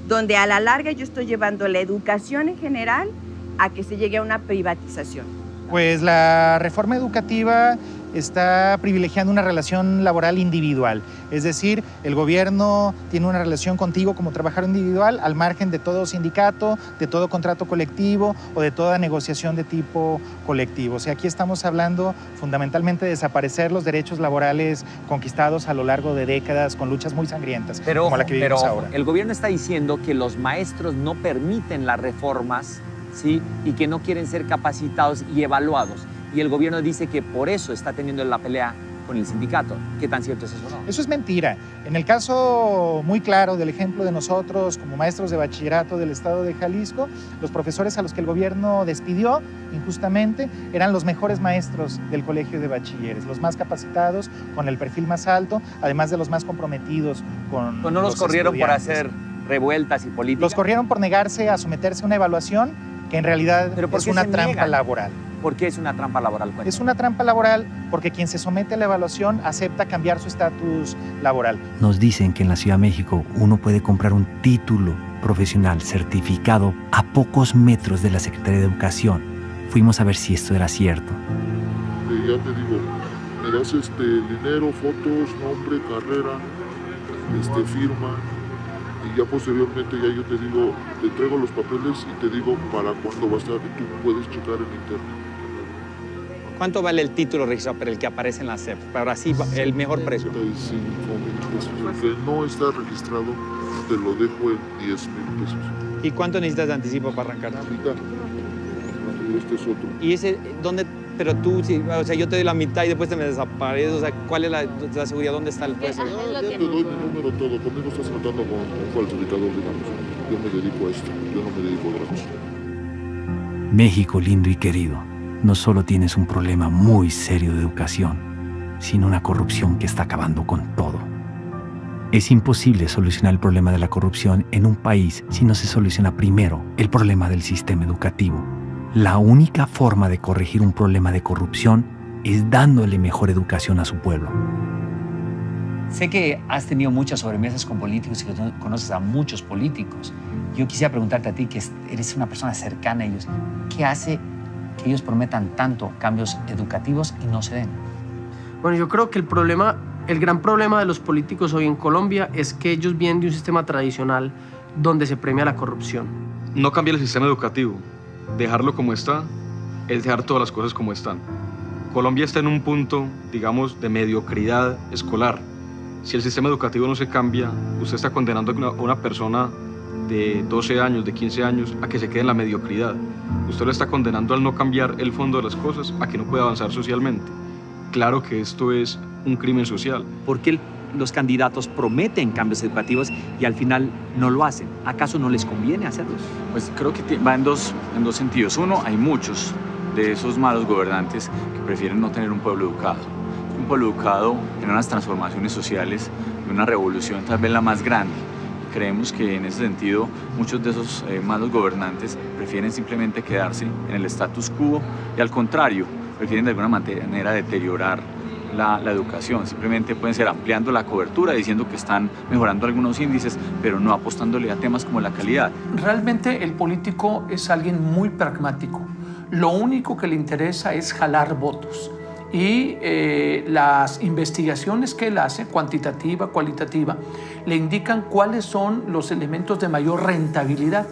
donde a la larga yo estoy llevando la educación en general a que se llegue a una privatización. Pues la reforma educativa está privilegiando una relación laboral individual. Es decir, el gobierno tiene una relación contigo como trabajador individual al margen de todo sindicato, de todo contrato colectivo o de toda negociación de tipo colectivo. O sea, aquí estamos hablando fundamentalmente de desaparecer los derechos laborales conquistados a lo largo de décadas con luchas muy sangrientas, como la que vivimos ahora. El gobierno está diciendo que los maestros no permiten las reformas, ¿sí?, y que no quieren ser capacitados y evaluados. Y el gobierno dice que por eso está teniendo la pelea con el sindicato. ¿Qué tan cierto es eso, no? Eso es mentira. En el caso muy claro del ejemplo de nosotros como maestros de bachillerato del estado de Jalisco, los profesores a los que el gobierno despidió injustamente eran los mejores maestros del colegio de bachilleres, los más capacitados, con el perfil más alto, además de los más comprometidos con ¿No los corrieron por hacer revueltas y política? Los corrieron por negarse a someterse a una evaluación que en realidad es una trampa laboral. ¿Por qué es una trampa laboral? Cuéntame. Es una trampa laboral porque quien se somete a la evaluación acepta cambiar su estatus laboral. Nos dicen que en la Ciudad de México uno puede comprar un título profesional certificado a pocos metros de la Secretaría de Educación. Fuimos a ver si esto era cierto. Ya te digo, me das dinero, fotos, nombre, carrera, firma, y ya posteriormente ya yo te digo, te entrego los papeles y te digo para cuándo va a estar, tú puedes checar en internet. ¿Cuánto vale el título registrado para el que aparece en la SEP? Para así el mejor precio. 35,000 pesos. El que no está registrado te lo dejo en 10,000 pesos. ¿Y cuánto necesitas de anticipo para arrancar? Mitad. Este es otro. ¿Y ese dónde? Pero tú, o sea, yo te doy la mitad y después te me desapareces. O sea, ¿cuál es la seguridad? ¿Dónde está el puesto? Ya te doy mi número todo. Conmigo estás tratando con un falsificador, digamos. Yo me dedico a esto. Yo no me dedico a otra cosa. México lindo y querido, no solo tienes un problema muy serio de educación, sino una corrupción que está acabando con todo. Es imposible solucionar el problema de la corrupción en un país si no se soluciona primero el problema del sistema educativo. La única forma de corregir un problema de corrupción es dándole mejor educación a su pueblo. Sé que has tenido muchas sobremesas con políticos y que conoces a muchos políticos. Yo quisiera preguntarte a ti, que eres una persona cercana a ellos, ¿qué hace que ellos prometan tanto cambios educativos y no se den? Bueno, yo creo que el gran problema de los políticos hoy en Colombia es que ellos vienen de un sistema tradicional donde se premia la corrupción. No cambiar el sistema educativo, dejarlo como está, es dejar todas las cosas como están. Colombia está en un punto, digamos, de mediocridad escolar. Si el sistema educativo no se cambia, usted está condenando a una persona de 12 años, de 15 años, a que se quede en la mediocridad. Usted lo está condenando al no cambiar el fondo de las cosas, a que no pueda avanzar socialmente. Claro que esto es un crimen social. ¿Por qué los candidatos prometen cambios educativos y al final no lo hacen? ¿Acaso no les conviene hacerlos? Pues creo que va en dos sentidos. Uno, hay muchos de esos malos gobernantes que prefieren no tener un pueblo educado. Un pueblo educado en unas transformaciones sociales de una revolución, tal vez la más grande. Creemos que en ese sentido muchos de esos malos gobernantes prefieren simplemente quedarse en el status quo y al contrario, prefieren de alguna manera deteriorar la educación. Simplemente pueden ser ampliando la cobertura, diciendo que están mejorando algunos índices, pero no apostándole a temas como la calidad. Realmente el político es alguien muy pragmático. Lo único que le interesa es jalar votos. Y las investigaciones que él hace, cuantitativa, cualitativa, le indican cuáles son los elementos de mayor rentabilidad.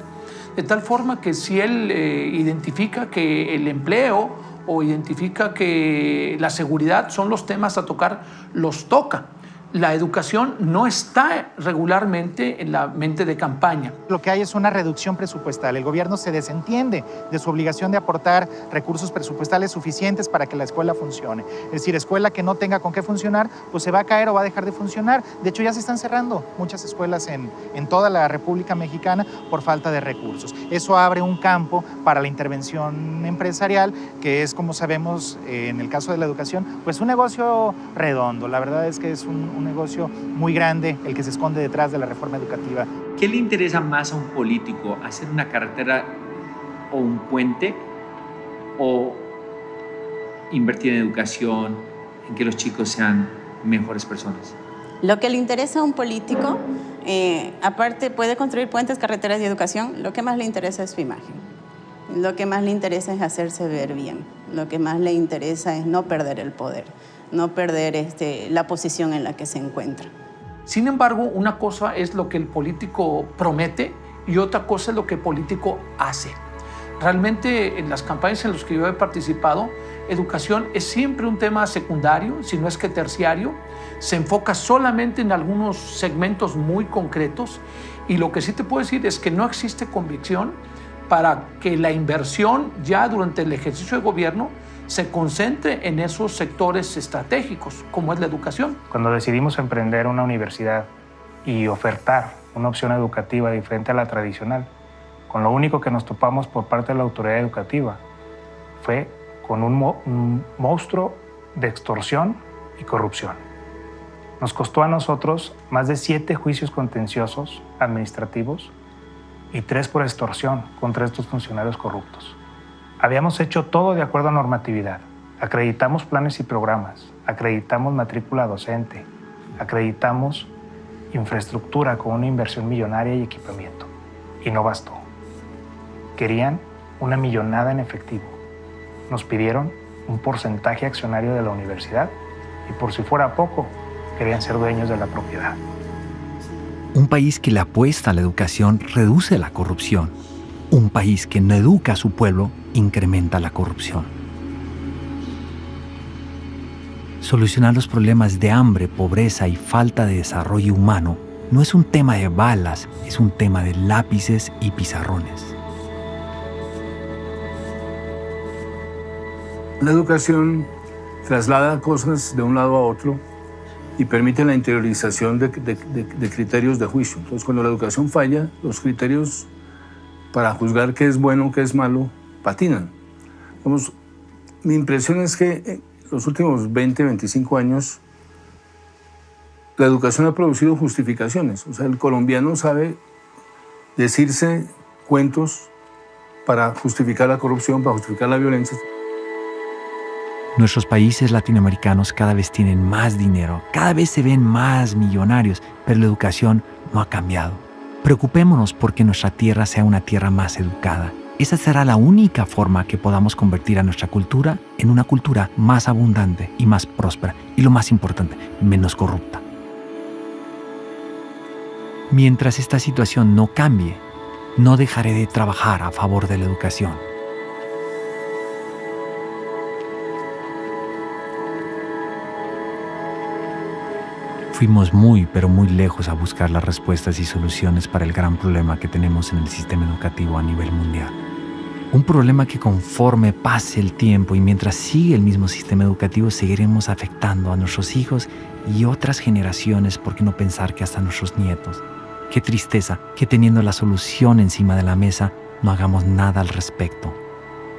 De tal forma que si él identifica que el empleo o identifica que la seguridad son los temas a tocar, los toca. La educación no está regularmente en la mente de campaña. Lo que hay es una reducción presupuestal. El gobierno se desentiende de su obligación de aportar recursos presupuestales suficientes para que la escuela funcione. Es decir, escuela que no tenga con qué funcionar, pues se va a caer o va a dejar de funcionar. De hecho, ya se están cerrando muchas escuelas en toda la República Mexicana por falta de recursos. Eso abre un campo para la intervención empresarial, que es, como sabemos, en el caso de la educación, pues un negocio redondo. La verdad es que es un negocio muy grande el que se esconde detrás de la reforma educativa. ¿Qué le interesa más a un político? ¿Hacer una carretera o un puente? ¿O invertir en educación, en que los chicos sean mejores personas? Lo que le interesa a un político, aparte puede construir puentes, carreteras y educación, lo que más le interesa es su imagen. Lo que más le interesa es hacerse ver bien. Lo que más le interesa es no perder el poder, no perder la posición en la que se encuentra. Sin embargo, una cosa es lo que el político promete y otra cosa es lo que el político hace. Realmente en las campañas en las que yo he participado, educación es siempre un tema secundario, si no es que terciario. Se enfoca solamente en algunos segmentos muy concretos y lo que sí te puedo decir es que no existe convicción para que la inversión ya durante el ejercicio de gobierno se concentre en esos sectores estratégicos, como es la educación. Cuando decidimos emprender una universidad y ofertar una opción educativa diferente a la tradicional, con lo único que nos topamos por parte de la autoridad educativa fue con un monstruo de extorsión y corrupción. Nos costó a nosotros más de 7 juicios contenciosos administrativos y 3 por extorsión contra estos funcionarios corruptos. Habíamos hecho todo de acuerdo a normatividad. Acreditamos planes y programas, acreditamos matrícula docente, acreditamos infraestructura con una inversión millonaria y equipamiento. Y no bastó. Querían una millonada en efectivo. Nos pidieron un porcentaje accionario de la universidad y por si fuera poco, querían ser dueños de la propiedad. Un país que le apuesta a la educación reduce la corrupción. Un país que no educa a su pueblo incrementa la corrupción. Solucionar los problemas de hambre, pobreza y falta de desarrollo humano no es un tema de balas, es un tema de lápices y pizarrones. La educación traslada cosas de un lado a otro y permite la interiorización de criterios de juicio. Entonces, cuando la educación falla, los criterios para juzgar qué es bueno, qué es malo, patinan. Vamos, mi impresión es que en los últimos 20, 25 años, la educación ha producido justificaciones. O sea, el colombiano sabe decirse cuentos para justificar la corrupción, para justificar la violencia. Nuestros países latinoamericanos cada vez tienen más dinero, cada vez se ven más millonarios, pero la educación no ha cambiado. Preocupémonos porque nuestra tierra sea una tierra más educada. Esa será la única forma que podamos convertir a nuestra cultura en una cultura más abundante y más próspera, y lo más importante, menos corrupta. Mientras esta situación no cambie, no dejaré de trabajar a favor de la educación. Fuimos muy, pero muy lejos a buscar las respuestas y soluciones para el gran problema que tenemos en el sistema educativo a nivel mundial. Un problema que conforme pase el tiempo y mientras sigue el mismo sistema educativo, seguiremos afectando a nuestros hijos y otras generaciones, por qué no pensar que hasta nuestros nietos. Qué tristeza que teniendo la solución encima de la mesa no hagamos nada al respecto.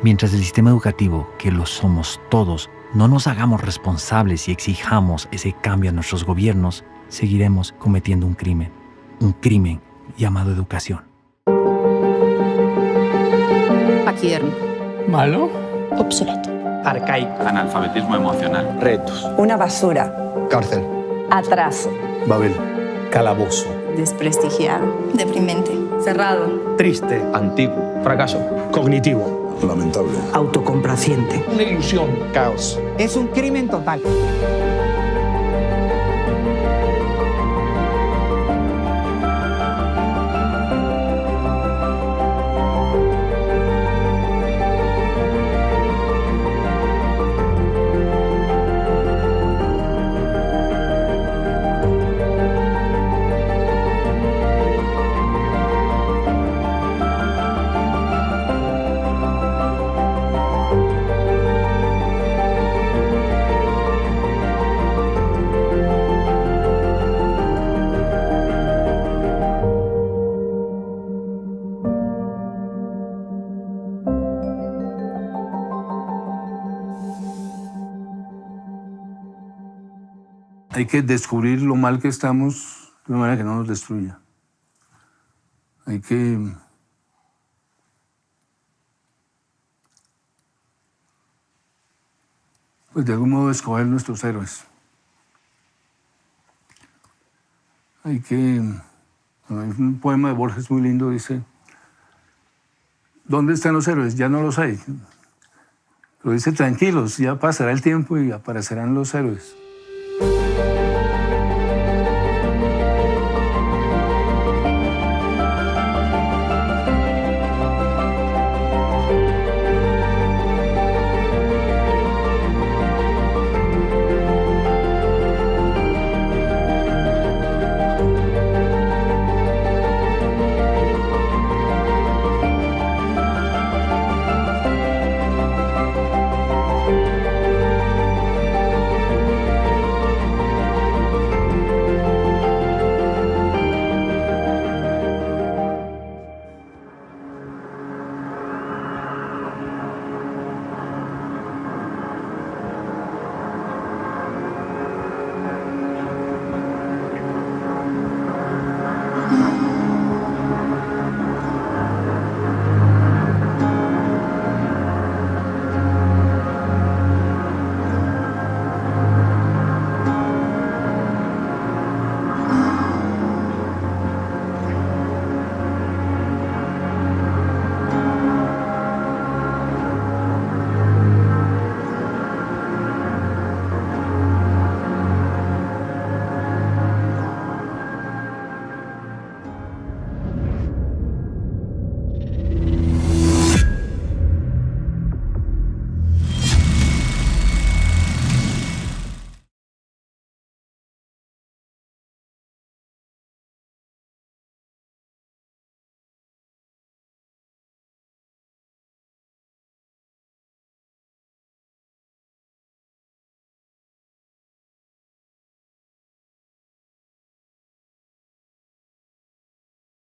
Mientras el sistema educativo, que lo somos todos, no nos hagamos responsables y exijamos ese cambio a nuestros gobiernos, seguiremos cometiendo un crimen llamado educación. Paquidermo. Malo. Obsoleto. Arcaico. Analfabetismo emocional. Retos. Una basura. Cárcel. Atraso. Babel. Calabozo. Desprestigiado. Deprimente. Cerrado. Triste. Antiguo. Fracaso. Cognitivo. Lamentable. Autocomplaciente. Una ilusión. Caos. Es un crimen total. Hay que descubrir lo mal que estamos de una manera que no nos destruya. Hay que de algún modo escoger nuestros héroes. Hay un poema de Borges muy lindo, dice: ¿dónde están los héroes? Ya no los hay. Pero dice: tranquilos, ya pasará el tiempo y aparecerán los héroes.